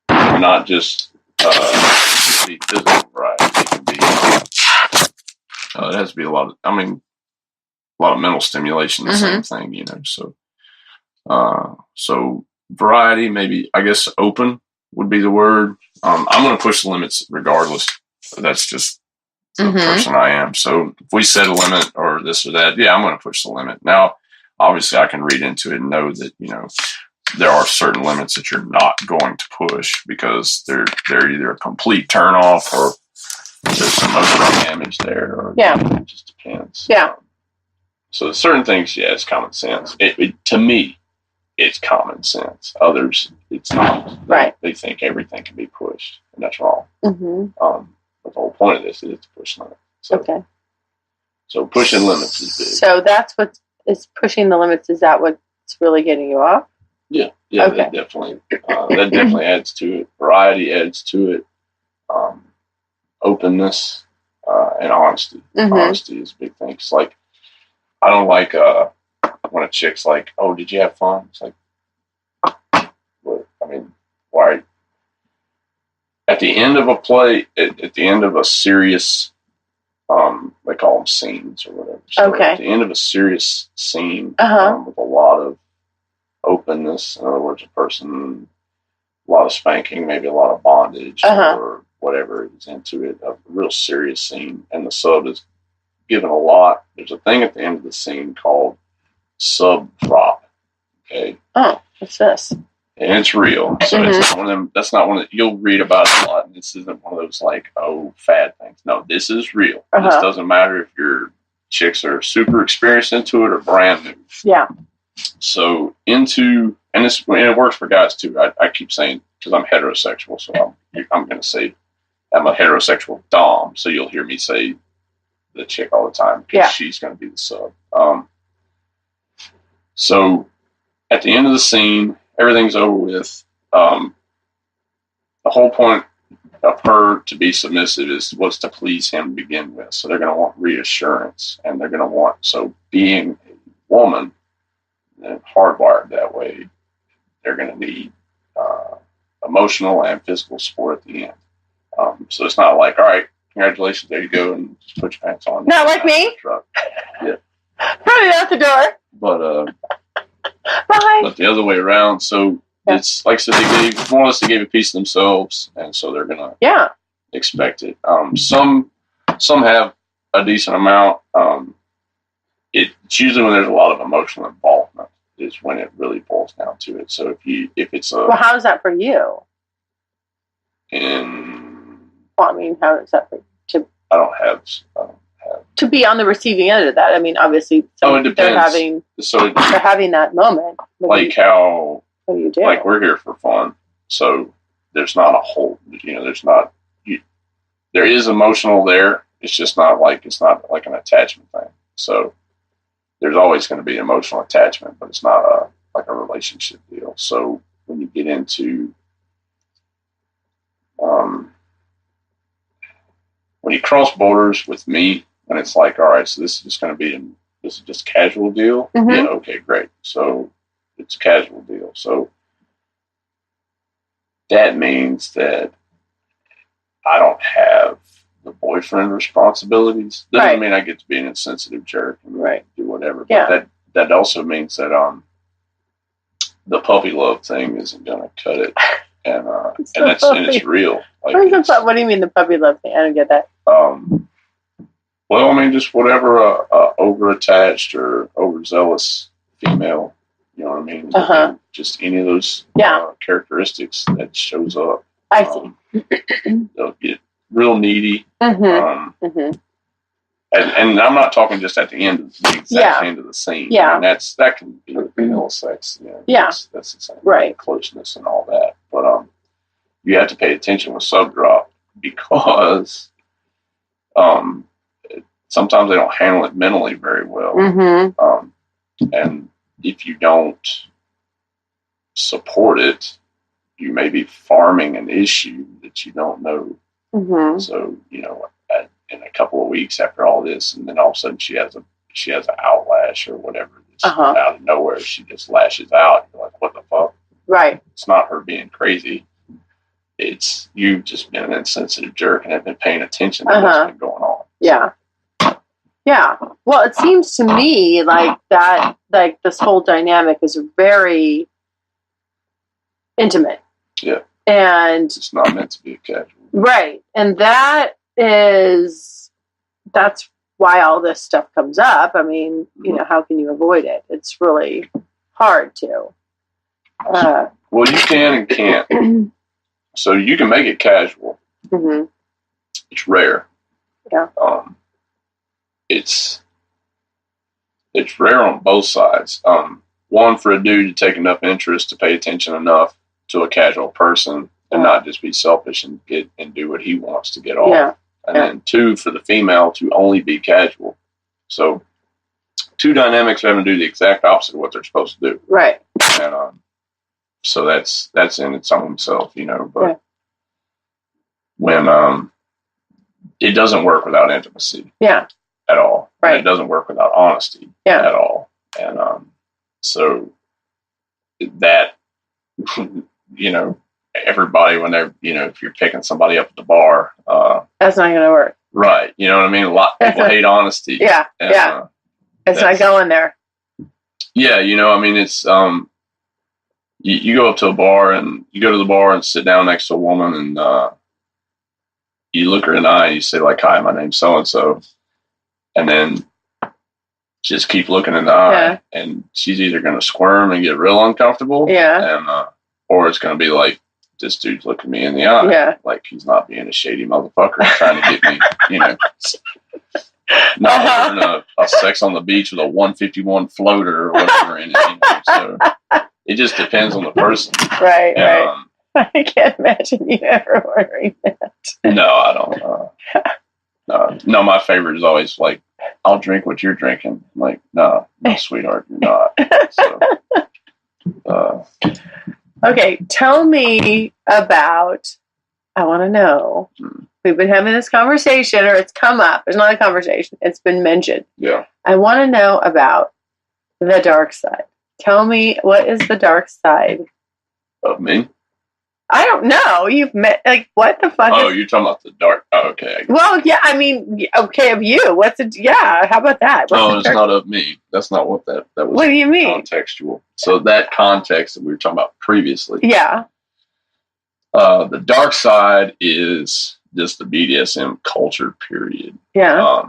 not just the physical variety. It can be, it has to be a lot of mental stimulation, the same thing, So variety, maybe, I guess open would be the word. I'm going to push the limits regardless. That's just the person I am. So if we set a limit or this or that, I'm going to push the limit. Now, obviously I can read into it and know that, there are certain limits that you're not going to push because they're either a complete turnoff or there's some emotional damage there. Or, it just depends. Yeah. So certain things, it's common sense. To me, it's common sense. Others, it's not. Right. They think everything can be pushed, and that's wrong. But the whole point of this is to push limits. So, So pushing limits is big. So that's what is pushing the limits. Is that what's really getting you off? Yeah. That definitely adds to it. Variety adds to it. Openness and honesty. Honesty is a big thing. It's like, I don't like when a chick's like, "Oh, did you have fun?" It's like, why? At the end of a play, at the end of a serious, they call them scenes or whatever. So at the end of a serious scene with a lot of openness, in other words, a lot of spanking, maybe a lot of bondage or whatever is into it, a real serious scene, and the sub is given a lot. There's a thing at the end of the scene called sub drop. Okay. Oh, what's this? And it's real. So it's one of them. That's not one that you'll read about a lot. And this isn't one of those fad things. No, this is real. This doesn't matter if your chicks are super experienced into it or brand new. Yeah. So and it works for guys too. I keep saying, because I'm heterosexual, so I'm going to say I'm a heterosexual dom. So you'll hear me say the chick all the time because she's going to be the sub. So at the end of the scene, everything's over with. The whole point of her to be submissive was to please him to begin with. So they're going to want reassurance, and they're going to want, so being a woman and hardwired that way, they're going to need emotional and physical support at the end. So it's not like, all right, congratulations, there you go, and just put your pants on. Not like me. Yeah. Running out the door. But bye. But the other way around. So it's like I said, they gave a piece of themselves, and so they're gonna expect it. Some have a decent amount. It's usually when there's a lot of emotional involvement is when it really boils down to it. So if it's a how is that for you? How is that for you? I don't have to be on the receiving end of that. Obviously, it depends. They're having that moment. What do you do? Like, we're here for fun, so there's not a whole. There's not. There is emotional there. It's just not like an attachment thing. So there's always going to be emotional attachment, but it's not a relationship deal. So when you get into when you cross borders with me, and it's like, all right, so this is just going to be this is just a casual deal. Yeah, okay, great. So it's a casual deal. So that means that I don't have the boyfriend responsibilities. Doesn't mean I get to be an insensitive jerk and do whatever. But that also means that the puppy love thing isn't going to cut it, and it's real. Like, what do you mean the puppy love thing? I don't get that. Well, just whatever over-attached or overzealous female, you know what I mean? Just any of those characteristics that shows up. I see. They'll get real needy. And I'm not talking just at the end of the exact end of the scene. Yeah. That can be vanilla sex. That's the same. Right. Closeness and all that. But you have to pay attention with sub drop because sometimes they don't handle it mentally very well. Mm-hmm. And if you don't support it, you may be farming an issue that you don't know. Mm-hmm. So, in a couple of weeks after all this, and then all of a sudden she has an outlash or whatever. Out of nowhere, she just lashes out. You're like, what the fuck? Right. It's not her being crazy. It's you've just been an insensitive jerk and have been paying attention to what's been going on. Yeah. Yeah. Well, it seems to me like that, like this whole dynamic is very intimate. Yeah. And it's not meant to be a casual. Right. And that's why all this stuff comes up. I mean, how can you avoid it? It's really hard to. Well, you can and can't. So you can make it casual. Mm-hmm. It's rare. Yeah. It's rare on both sides. One, for a dude to take enough interest to pay attention enough to a casual person and not just be selfish and do what he wants to get off. Yeah. And then two, for the female to only be casual. So two dynamics having to do the exact opposite of what they're supposed to do. Right. And so that's in its own self, but when it doesn't work without intimacy. Yeah. At all. Right. And it doesn't work without honesty. Yeah. At all. And so that everybody, when they're if you're picking somebody up at the bar, that's not going to work. Right. You know what I mean? A lot of people hate honesty. Yeah. And, yeah. It's not going there. Yeah. I mean, it's you go up to a bar and you go to the bar and sit down next to a woman and you look her in the eye and you say like, "Hi, my name's so and so," and then just keep looking in the eye, and she's either going to squirm and get real uncomfortable, and or it's going to be like, this dude's looking me in the eye, like he's not being a shady motherfucker trying to get me, not having a sex on the beach with a 151 floater or whatever in it. So it just depends on the person, right? Right. I can't imagine you ever ordering that. No, I don't. No, my favorite is always like, I'll drink what you're drinking. I'm like, no, sweetheart, you're not. So, okay, tell me about, I want to know, we've been having this conversation, or it's come up. It's not a conversation. It's been mentioned. Yeah. I want to know about the dark side. Tell me, what is the dark side? Of me? I don't know. You've met, like, what the fuck? Oh, you're talking about the dark. Oh, okay. Well, yeah, I mean, okay, of you. What's it? Yeah, how about that? No, it's not of me. That's not what that was. What do you mean? Contextual. So that context that we were talking about previously. Yeah. The dark side is just the BDSM culture, period. Yeah.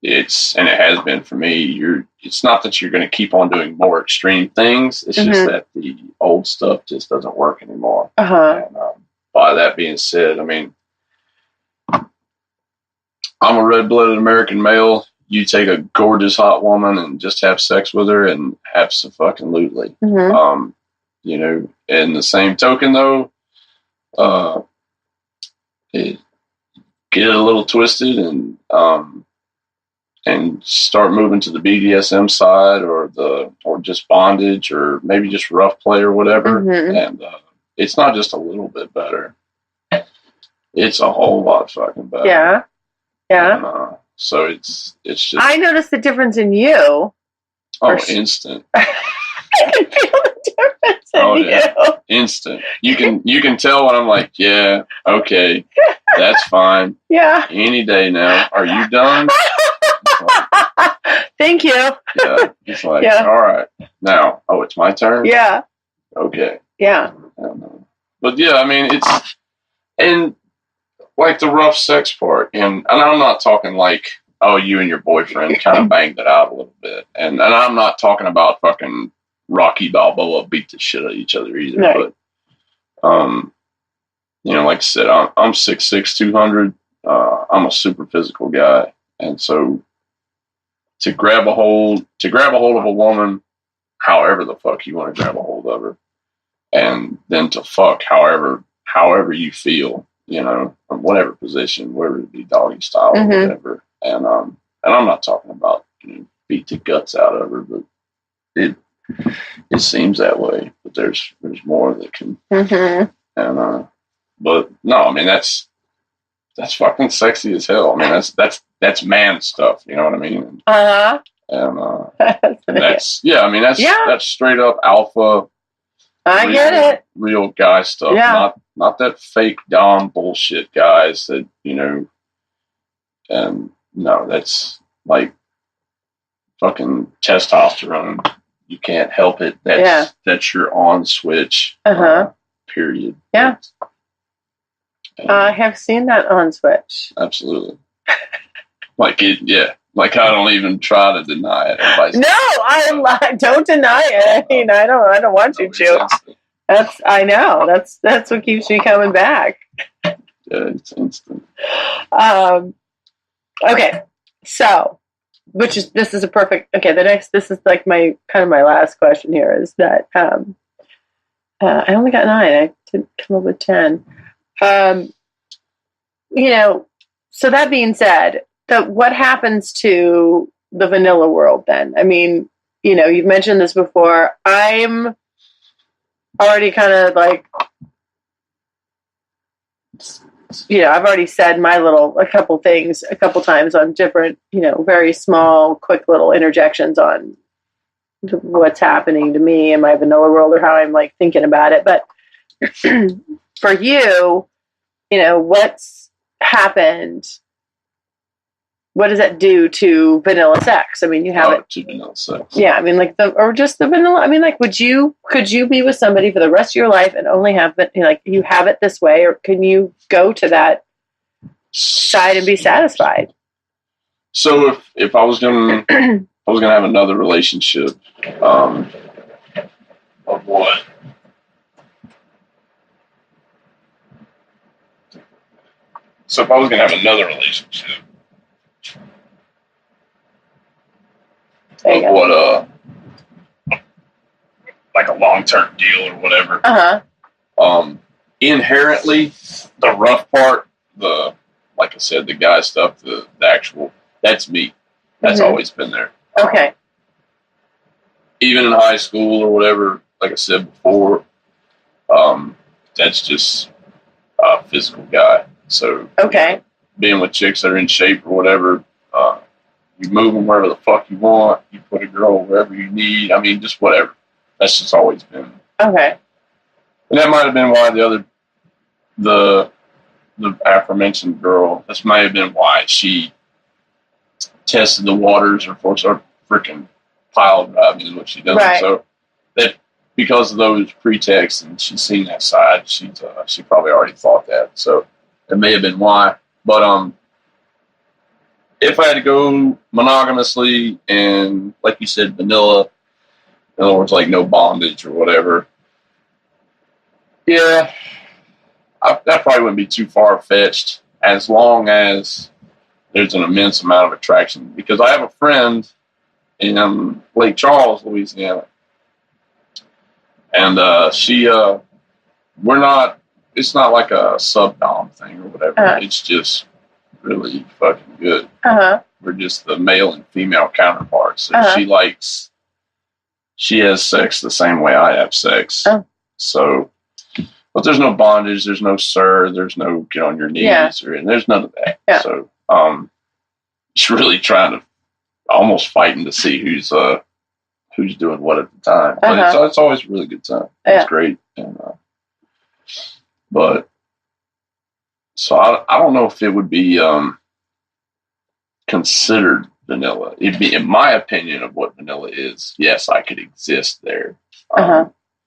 And it has been for me. It's not that you're going to keep on doing more extreme things. It's just that the old stuff just doesn't work anymore. And by that being said, I mean, I'm a red-blooded American male. You take a gorgeous hot woman and just have sex with her and abso-fucking-lutely. In the same token, though, get it a little twisted and start moving to the BDSM side or just bondage or maybe just rough play or whatever. And it's not just a little bit better. It's a whole lot fucking better. Yeah. Yeah. And, so it's just. I noticed the difference in you. Oh, instant. I can feel the difference in you. Instant. You can tell when I'm like, yeah, okay, that's fine. Yeah. Any day now. Are you done? Thank you. Yeah. It's like, all right. Now, it's my turn? Yeah. Okay. Yeah. But yeah, I mean, and like the rough sex part, and I'm not talking like, oh, you and your boyfriend kind of banged it out a little bit. And I'm not talking about fucking Rocky Balboa beat the shit out of each other either. Right. But, like I said, I'm 6'6", 200. I'm a super physical guy. And so to grab a hold of a woman, however the fuck you want to grab a hold of her, and then to fuck however you feel, from whatever position, whether it be doggy style or whatever, and I'm not talking about beat the guts out of her, but it seems that way. But there's more that can. Mm-hmm. And but no, I mean that's fucking sexy as hell. I mean that's man stuff. You know what I mean? Uh-huh. And that's that's straight up alpha. I get it. Real guy stuff. Yeah. Not that fake Dom bullshit guys that and no, that's like fucking testosterone. You can't help it. That's your on switch. Period. Yeah. I have seen that on switch. Absolutely. Like it, yeah. Like I don't even try to deny it. I don't deny it. I mean, I don't want you to. I know. That's what keeps me coming back. Yeah, it's instant. Okay. So, this is a perfect. Okay, this is like my last question here is that I only got 9. I didn't come up with 10. So that being said, what happens to the vanilla world then? I mean, you've mentioned this before. I'm already kind of like, I've already said a couple things a couple times on different, very small, quick little interjections on what's happening to me in my vanilla world or how I'm like thinking about it. But for you, what's happened? What does that do to vanilla sex? I mean, you have it to vanilla sex. Yeah, I mean, just the vanilla. I mean, like, could you be with somebody for the rest of your life and only have it you have it this way, or can you go to that side and be satisfied? So if I was gonna have another relationship, of what? So if I was gonna have another relationship. Of what like a long-term deal or whatever. Inherently the rough part, like I said, the guy stuff, the actual, that's me. That's always been there. Okay. Even in high school or whatever, like I said before, that's just a physical guy. So being with chicks that are in shape or whatever, you move them wherever the fuck you want. You put a girl wherever you need. I mean, just whatever. That's just always been. Okay. And that might have been why the aforementioned girl, this might have been why she tested the waters or forced her freaking pile driving is what she does. Right. So that because of those pretexts and she's seen that side, she probably already thought that. So it may have been why. But if I had to go monogamously and, like you said, vanilla, in other words, like no bondage or whatever, yeah, that probably wouldn't be too far-fetched as long as there's an immense amount of attraction. Because I have a friend in Lake Charles, Louisiana, and it's not like a sub-dom thing or whatever. It's just really fucking good. We're just the male and female counterparts. So she has sex the same way I have sex. So, but there's no bondage, there's no sir, there's no get on your knees, and there's none of that. Yeah. So, it's really trying to, almost fighting to see who's doing what at the time. But it's always a really good time. It's great. And, but, so I don't know if it would be considered vanilla. It'd be, in my opinion of what vanilla is, yes, I could exist there.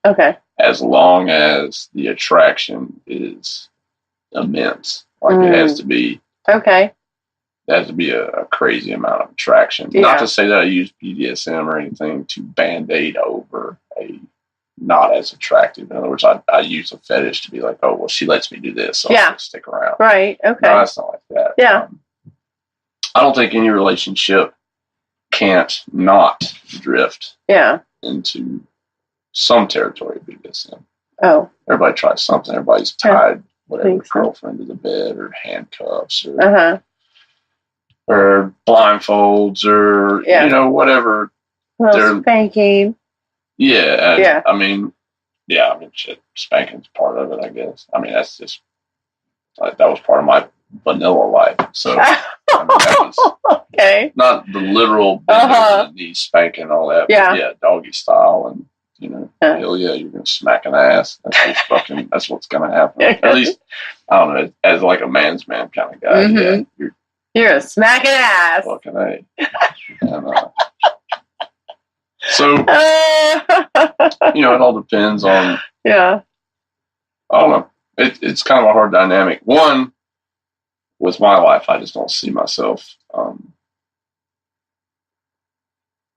Okay. As long as the attraction is immense. Like it has to be. Okay. There has to be a crazy amount of attraction. Yeah. Not to say that I use BDSM or anything to band-aid over a not as attractive. In other words, I use a fetish to be like, oh, well, she lets me do this, so I'm going to stick around. Right, okay. No, it's not like that. Yeah. I don't think any relationship can't not drift into some territory of BDSM. Oh. Everybody tries something. Everybody's tied, whatever, girlfriend to the bed or handcuffs or or blindfolds or whatever. Well, spanking. Yeah. I mean, shit, spanking's part of it, I guess. I mean, that's just that was part of my vanilla life. So that was okay. Not the literal bend knee spanking all that. Yeah. But yeah, doggy style, and hell yeah, you're gonna smack an ass. That's what's gonna happen. At least I don't know, as like a man's man kind of guy. Mm-hmm. Yeah, you're a smacking ass. Fucking A. And, so it all depends on. Yeah. I don't know. It's kind of a hard dynamic. One, with my life, I just don't see myself.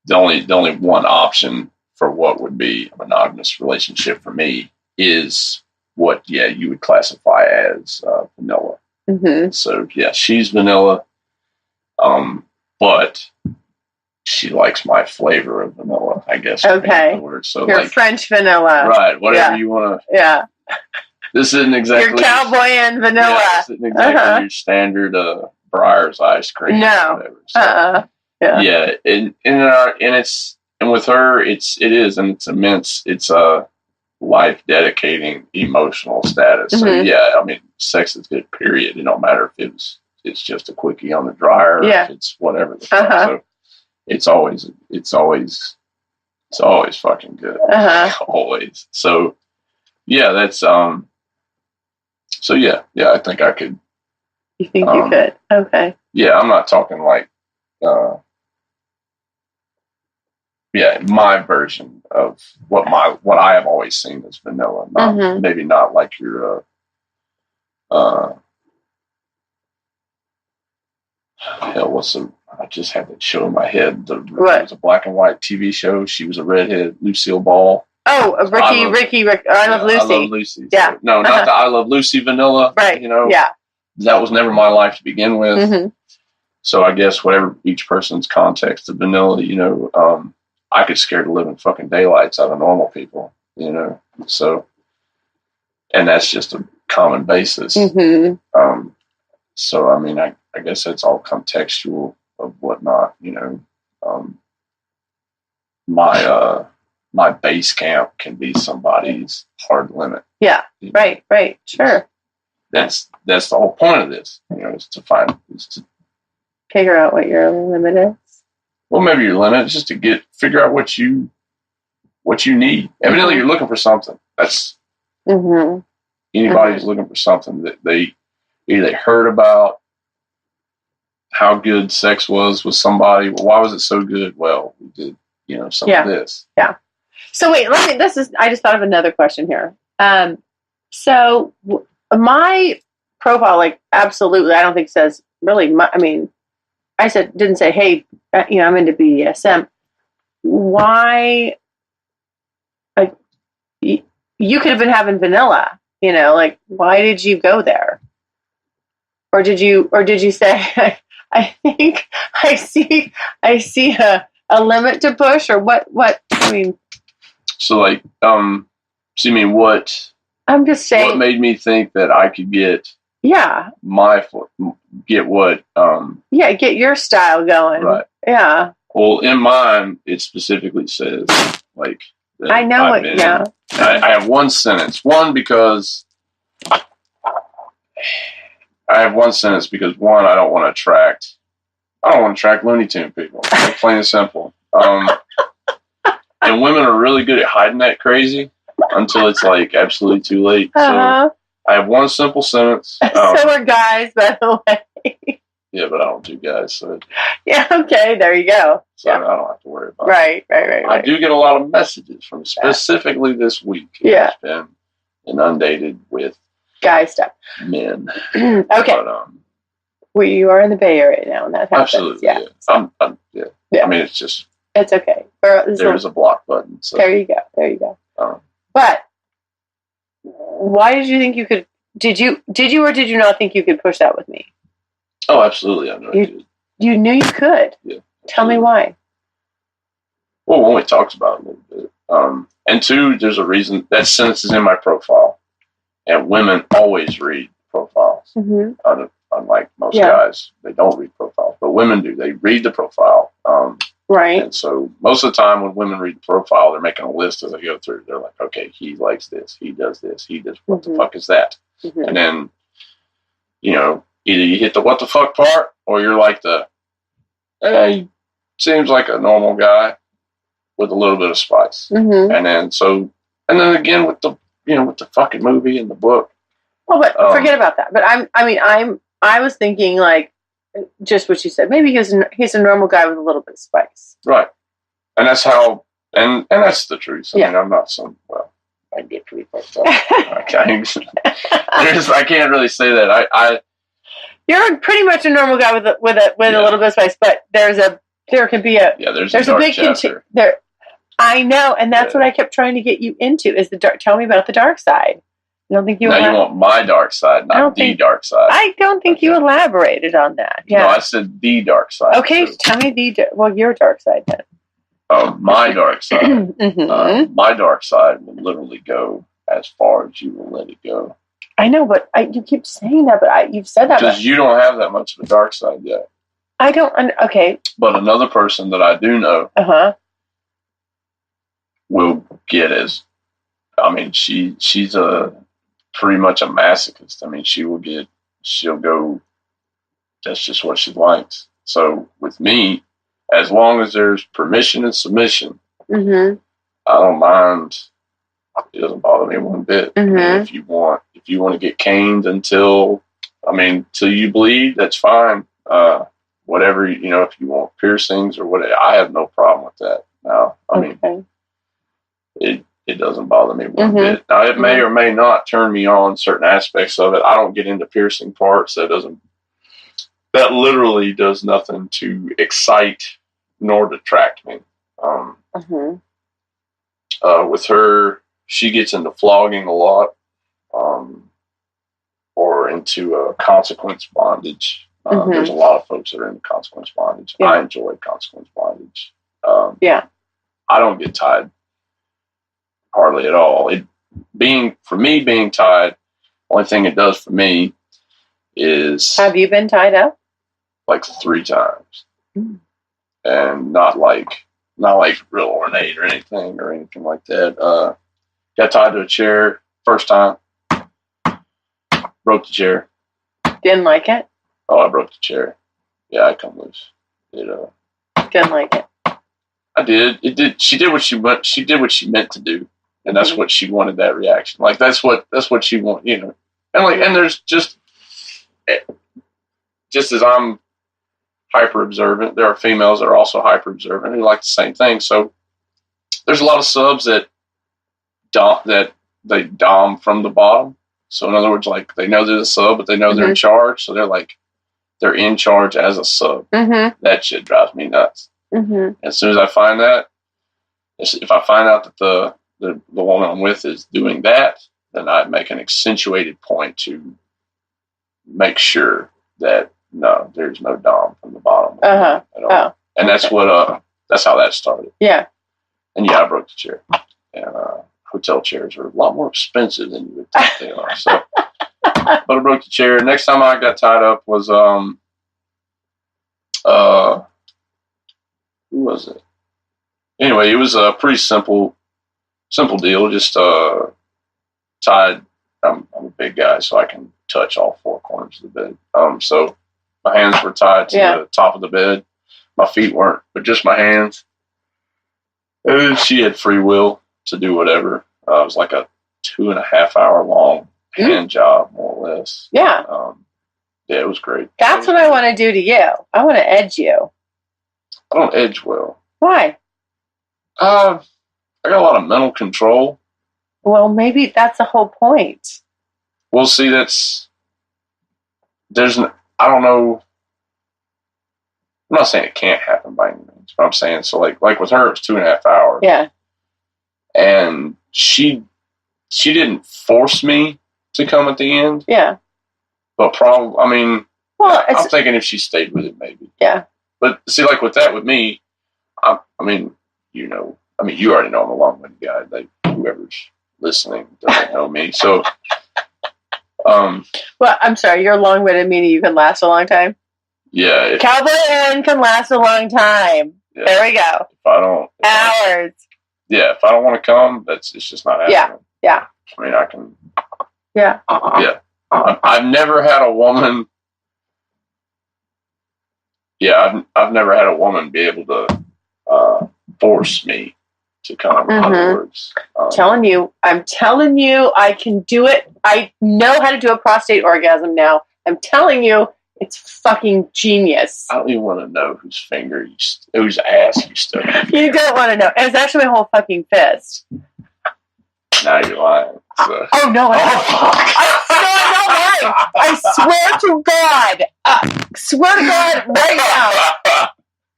The only one option for what would be a monogamous relationship for me is what you would classify as vanilla. Mm-hmm. So she's vanilla, but she likes my flavor of vanilla, I guess. Okay. So you're like French vanilla, right? Whatever you want to. Yeah. This isn't exactly your Cowboy N vanilla. Yeah, this isn't exactly your standard Breyer's ice cream. No. Or whatever. So, yeah. And with her, it's immense. It's a life dedicating emotional status. Mm-hmm. So I mean, sex is good. Period. It don't matter if it's just a quickie on the dryer, or if it's whatever. So it's always fucking good. Always. So that's So I think I could. You think you could? Okay. Yeah, I'm not talking like. My version of what I have always seen as vanilla. Maybe not like your. Hell, I just had that show in my head. It was a black and white TV show. She was a redhead, Lucille Ball. Oh, Ricky. I Love Lucy. I Love Lucy. Yeah. So, no, not the I Love Lucy vanilla. Right. Yeah. That was never my life to begin with. Mm-hmm. So I guess whatever each person's context of vanilla, I could scare the living fucking daylights out of normal people, So, and that's just a common basis. Mm-hmm. So, I mean, I guess it's all contextual of whatnot, my base camp can be somebody's hard limit. Yeah. Right. Sure. That's the whole point of this, is to figure out what your limit is. Well, maybe your limit is just to figure out what you need. Evidently, you're looking for something. That's anybody's looking for something that they heard about how good sex was with somebody. Well, why was it so good? Well, we did, some of this. Yeah. So wait, I just thought of another question here. So my profile, like, absolutely, I don't think says really much. I mean, didn't say, hey, I'm into BDSM. Why? Like, you could have been having vanilla, like, why did you go there? Or did you say, I think I see a limit to push, or what, I mean. So like, so you mean what? I'm just saying. What made me think that I could get get your style going. Right. Yeah. Well, in mine, it specifically says like. I know it. Yeah. I have one sentence. Because I don't want to attract Looney Tune people. Plain and simple. And women are really good at hiding that crazy until it's like absolutely too late. So I have one simple sentence. So are guys, by the way. Yeah, but I don't do guys. So yeah, okay, there you go. So I don't have to worry about it. Right. I do get a lot of messages from specifically this week. Yeah. It's been inundated with guy stuff. Men. Okay. But, well, you are in the Bay Area now, and that happens. Absolutely. Yeah. Yeah. I mean, it's just. It's okay. There's a block button. So. There you go. But why did you think you could? Did you or did you not think you could push that with me? Oh, absolutely. I know I did. You knew you could. Yeah. Tell me why. Well, one, we talked about it a little bit. And two, there's a reason that sentence is in my profile, and women always read profiles. Mm-hmm. unlike most guys, they don't read profiles, but women do. They read the profile. Right. And so most of the time when women read the profile, they're making a list as they go through. They're like, okay, he likes this. He does this. He does. What the fuck is that? And then, either you hit the what the fuck part, or you're like he seems like a normal guy with a little bit of spice. And then again with the, with the fucking movie and the book. Well, but forget about that. But I was thinking like just what you said. Maybe he's a normal guy with a little bit of spice. Right. And that's how, and that's the truth. I mean, I'm not I get pretty fucked up. I can't really say that. You're pretty much a normal guy with a little bit of spice, but there's a big chapter. There. I know, and that's what I kept trying to get you into is the dark. Tell me about the dark side. I don't think you. You want my dark side, not the dark side. I don't think you elaborated on that. Yeah. No, I said the dark side. Okay, tell me your dark side then. My dark side. My dark side will literally go as far as you will let it go. I know, but you keep saying that, but you've said that. Because you don't have that much of a dark side yet. I don't. Okay. But another person that I do know will get as. I mean, she's pretty much a masochist. I mean, she'll go. That's just what she likes. So with me, as long as there's permission and submission, I don't mind. It doesn't bother me one bit. I mean, if you want to get caned until you bleed, that's fine. Whatever, if you want piercings or whatever, I have no problem with that. No, I mean, it doesn't bother me one bit. Now, it may or may not turn me on certain aspects of it. I don't get into piercing parts. That literally does nothing to excite nor detract me. With her, she gets into flogging a lot, or into consequence bondage. There's a lot of folks that are into consequence bondage. Yeah. I enjoy consequence bondage. I don't get tied hardly at all. Being tied, only thing it does for me is. Have you been tied up? Like 3 times, and not like real ornate or anything like that. Got tied to a chair first time. Broke the chair. Didn't like it? Oh, I broke the chair. Yeah, I come loose. Didn't like it. I did. It did. She did what she meant to do, and that's what she wanted. That reaction, like that's what she wanted. And there's just as I'm hyper observant, there are females that are also hyper observant who like the same thing. So there's a lot of subs that they dom from the bottom. So in other words, like they know they're the sub, but they know they're in charge. So they're in charge as a sub. That shit drives me nuts. As soon as I find that, if I find out that the woman I'm with is doing that, then I'd make an accentuated point to make sure that no, there's no dom from the bottom at all. Oh. And that's that's how that started. Yeah. And I broke the chair. And hotel chairs are a lot more expensive than you would think they are. So, but I broke the chair. Next time I got tied up was who was it? Anyway, it was a pretty simple deal. Just tied. I'm a big guy, so I can touch all 4 corners of the bed. So my hands were tied to the top of the bed. My feet weren't, but just my hands. And she had free will to do whatever. It was like a 2.5 hour long hand job, more or less. Yeah. Yeah, it was great. That's what I want to do to you. I want to edge you. I don't edge well. Why? I got a lot of mental control. Well, maybe that's the whole point. Well, see, I don't know. I'm not saying it can't happen by any means, but I'm saying, so like with her, it was 2.5 hours. Yeah. And she didn't force me to come at the end. Yeah. But I'm thinking if she stayed with it, maybe. Yeah. But see, like with me, you already know I'm a long-winded guy. Like whoever's listening doesn't know me. So, Well, I'm sorry, you're long-winded, meaning you can last a long time? Yeah. Cowboy N can last a long time. Yeah. There we go. If I don't... Hours. If I don't want to come, it's just not happening. Yeah. I mean, I can... Yeah. Yeah. I've never had a woman... Yeah, I've never had a woman be able to force me to come, in other words. I'm telling you, I can do it. I know how to do a prostate orgasm now. I'm telling you, it's fucking genius. I don't even want to know whose ass you stuck. You don't want to know. And it's actually my whole fucking fist. Now you're lying. So. Oh, no. I swear to God. Swear to God right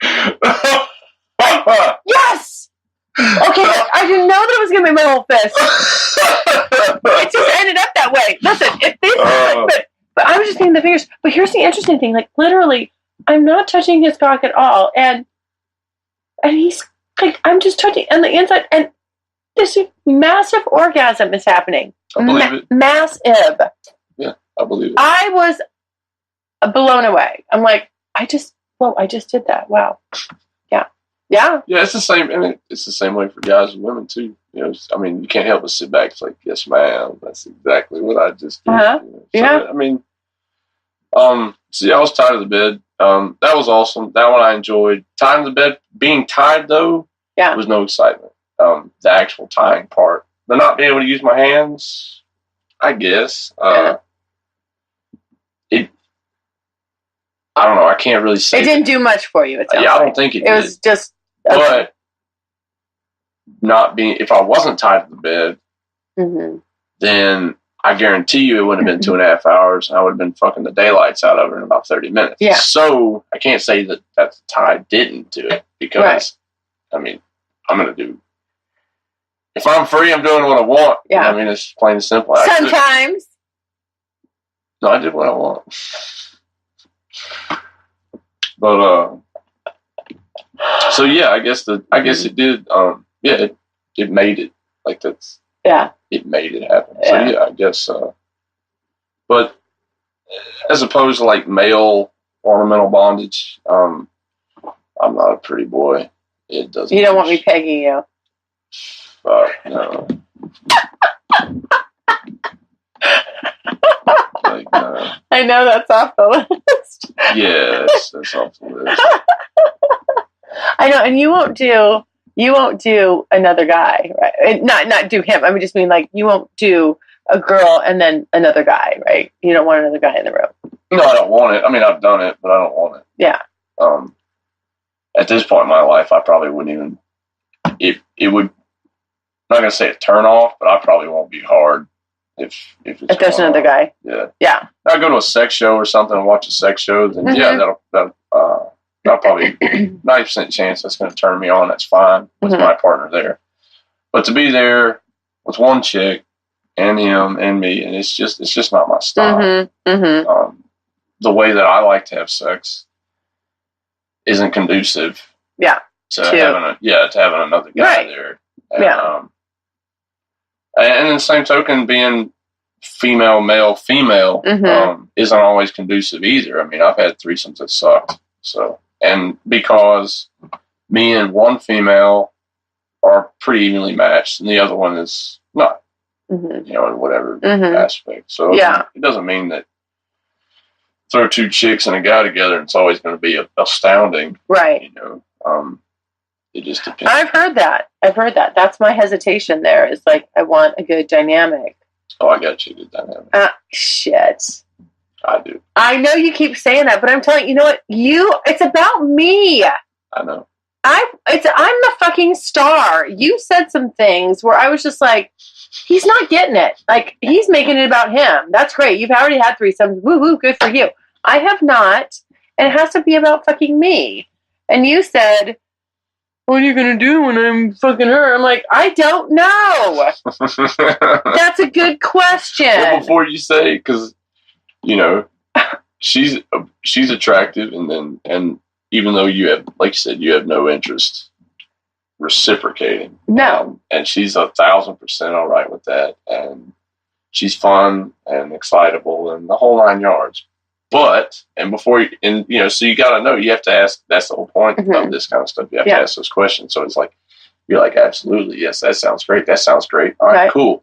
now. Yes! Okay, I didn't know that it was going to be my whole fist. It just ended up that way. Listen, but I was just getting the fingers. But here's the interesting thing. Like, literally, I'm not touching his cock at all. And he's, like, I'm just touching on the inside. And this massive orgasm is happening. I believe it. Massive. Yeah, I believe it. I was blown away. I'm like, I just did that. Wow. Yeah. Yeah, it's the same, and it's the same way for guys and women too. You know, I mean, you can't help but sit back. It's like, yes, ma'am. That's exactly what I just did. Uh-huh. You know? Yeah. I mean, see, I was tied to the bed. That was awesome. That one I enjoyed. Tying the bed, being tied though, was no excitement. The actual tying part, the not being able to use my hands, I guess. I don't know. I can't really say. It didn't do much for you. I don't think it did. It was just. But not being, if I wasn't tied to the bed, then I guarantee you it wouldn't have been 2.5 hours. And I would have been fucking the daylights out of her in about 30 minutes. Yeah. So I can't say that the tie didn't do it because, I mean, I'm going to do. If I'm free, I'm doing what I want. Yeah. I mean, it's plain and simple. Sometimes. No, I did what I want. But so yeah, I guess it did. It made it like that's. Yeah. It made it happen. Yeah. So yeah, I guess. But as opposed to like male ornamental bondage, I'm not a pretty boy. It doesn't. You don't want me pegging you. No. Like, no. I know that's off the list. Yes, that's off the list. I know, and you won't do another guy, right? Not do him. I mean, just mean like you won't do a girl and then another guy, right? You don't want another guy in the room. No, I don't want it. I mean, I've done it, but I don't want it. Yeah. At this point in my life, I probably wouldn't even. It would. I'm not gonna say a turn off, but I probably won't be hard if there's another guy. Yeah. Yeah. I go to a sex show or something and watch a sex show, then that'll probably 90% chance that's going to turn me on. That's fine with my partner there. But to be there with one chick and him and me, and it's just not my style. The way that I like to have sex isn't conducive. Yeah. To having another guy there. And, and in the same token, being female, male, female isn't always conducive either. I mean, I've had threesomes that sucked. So, and because me and one female are pretty evenly matched, and the other one is not, in whatever aspect. So, it doesn't mean that throw two chicks and a guy together, and it's always going to be astounding. Right. It just depends. I've heard that. That's my hesitation there. Is like, I want a good dynamic. Oh, I got you a good dynamic. Shit. I do. I know you keep saying that, but I'm telling you, what? It's about me. I know. I'm the fucking star. You said some things where I was just like, he's not getting it. Like, he's making it about him. That's great. You've already had threesomes. Woo woo, good for you. I have not, and it has to be about fucking me. And you said, what are you going to do when I'm fucking her? I'm like, I don't know. That's a good question. Well, before you say, because, she's attractive, and even though you have, like you said, you have no interest reciprocating. No. And she's 1,000% all right with that. And she's fun and excitable and the whole 9 yards. But, and before you, and you know, so you got to know, you have to ask, that's the whole point of this kind of stuff. You have to ask those questions. So it's like, you're like, absolutely, yes, that sounds great. That sounds great. All right, cool.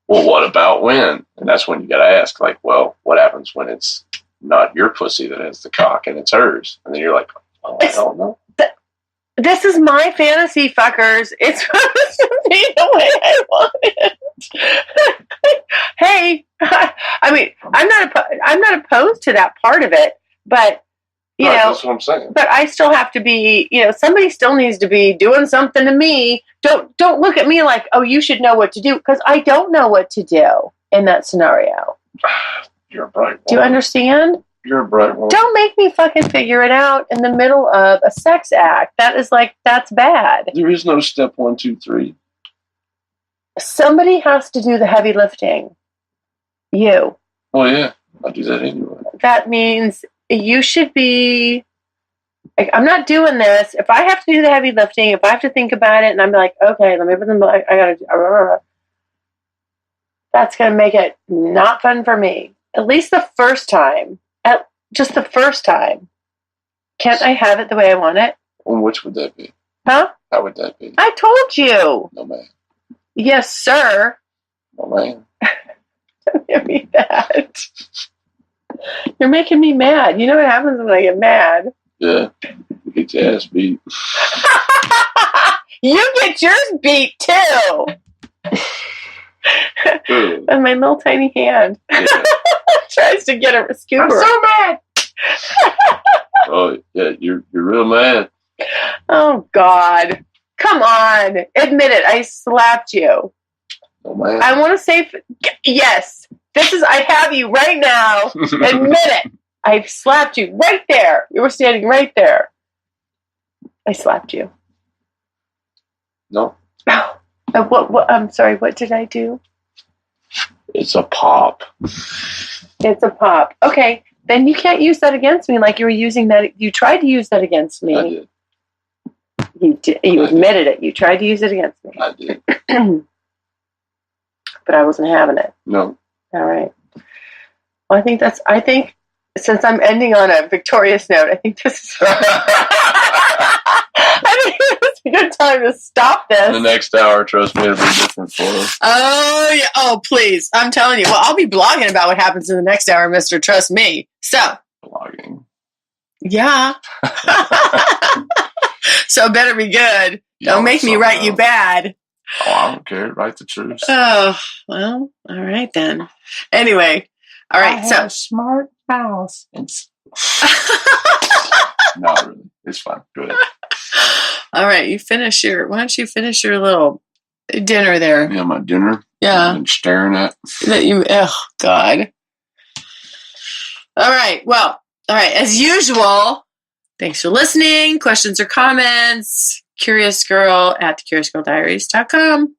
Well, what about when? And that's when you got to ask, like, well, what happens when it's not your pussy that has the cock and it's hers? And then you're like, oh, I don't know. This is my fantasy, fuckers. It's supposed to be the way I want it. Hey, I mean, I'm not opposed to that part of it, but you know, that's what I'm saying. But I still have to be, you know, somebody still needs to be doing something to me. Don't look at me like, oh, you should know what to do, because I don't know what to do in that scenario. You're a bright woman. Do you understand? You're a bright woman. Don't make me fucking figure it out in the middle of a sex act. That's bad. There is no step 1, 2, 3. Somebody has to do the heavy lifting. You. Well, yeah, I do that anyway. That means you should be, like, I'm not doing this. If I have to do the heavy lifting, if I have to think about it, and I'm like, okay, let me put them, I gotta do, that's going to make it not fun for me. At least the first time. Just the first time. Can't I have it the way I want it? Well, which would that be? Huh? How would that be? I told you. No, man. Yes, sir. No, man. Don't give me that. You're making me mad. You know what happens when I get mad? Yeah. You get your ass beat. You get yours beat, too. And my little tiny hand tries to get a scooper. I'm so mad. Oh, yeah, you're real mad. Oh, God. Come on. Admit it. I slapped you. Oh, man. I want to say, yes. I have you right now. Admit it. I slapped you right there. You were standing right there. I slapped you. No. What? I'm sorry. What did I do? It's a pop. It's a pop. Okay. Then you can't use that against me like you were using that. You tried to use that against me. I did. You did. You admitted it. You tried to use it against me. I did. But I wasn't having it. No. All right. Well, I think since I'm ending on a victorious note, I think this is I think it's a good time to stop this. In the next hour, trust me, it'll be different for us. Oh, yeah. Oh, please. I'm telling you. Well, I'll be blogging about what happens in the next hour, Mr. Trust Me. So. Blogging. Yeah. So it better be good. Don't make me write you bad. Oh, I don't care. Write the truth. Oh, well, all right then. Anyway. All right. I have a smart mouse. Not really. It's fine. Go ahead. All right. Why don't you finish your little dinner there? Yeah, my dinner. Yeah. I've been staring at. Oh, God. All right. Well, all right. As usual, thanks for listening. Questions or comments? CuriousGirl at thecuriousGirlDiaries.com.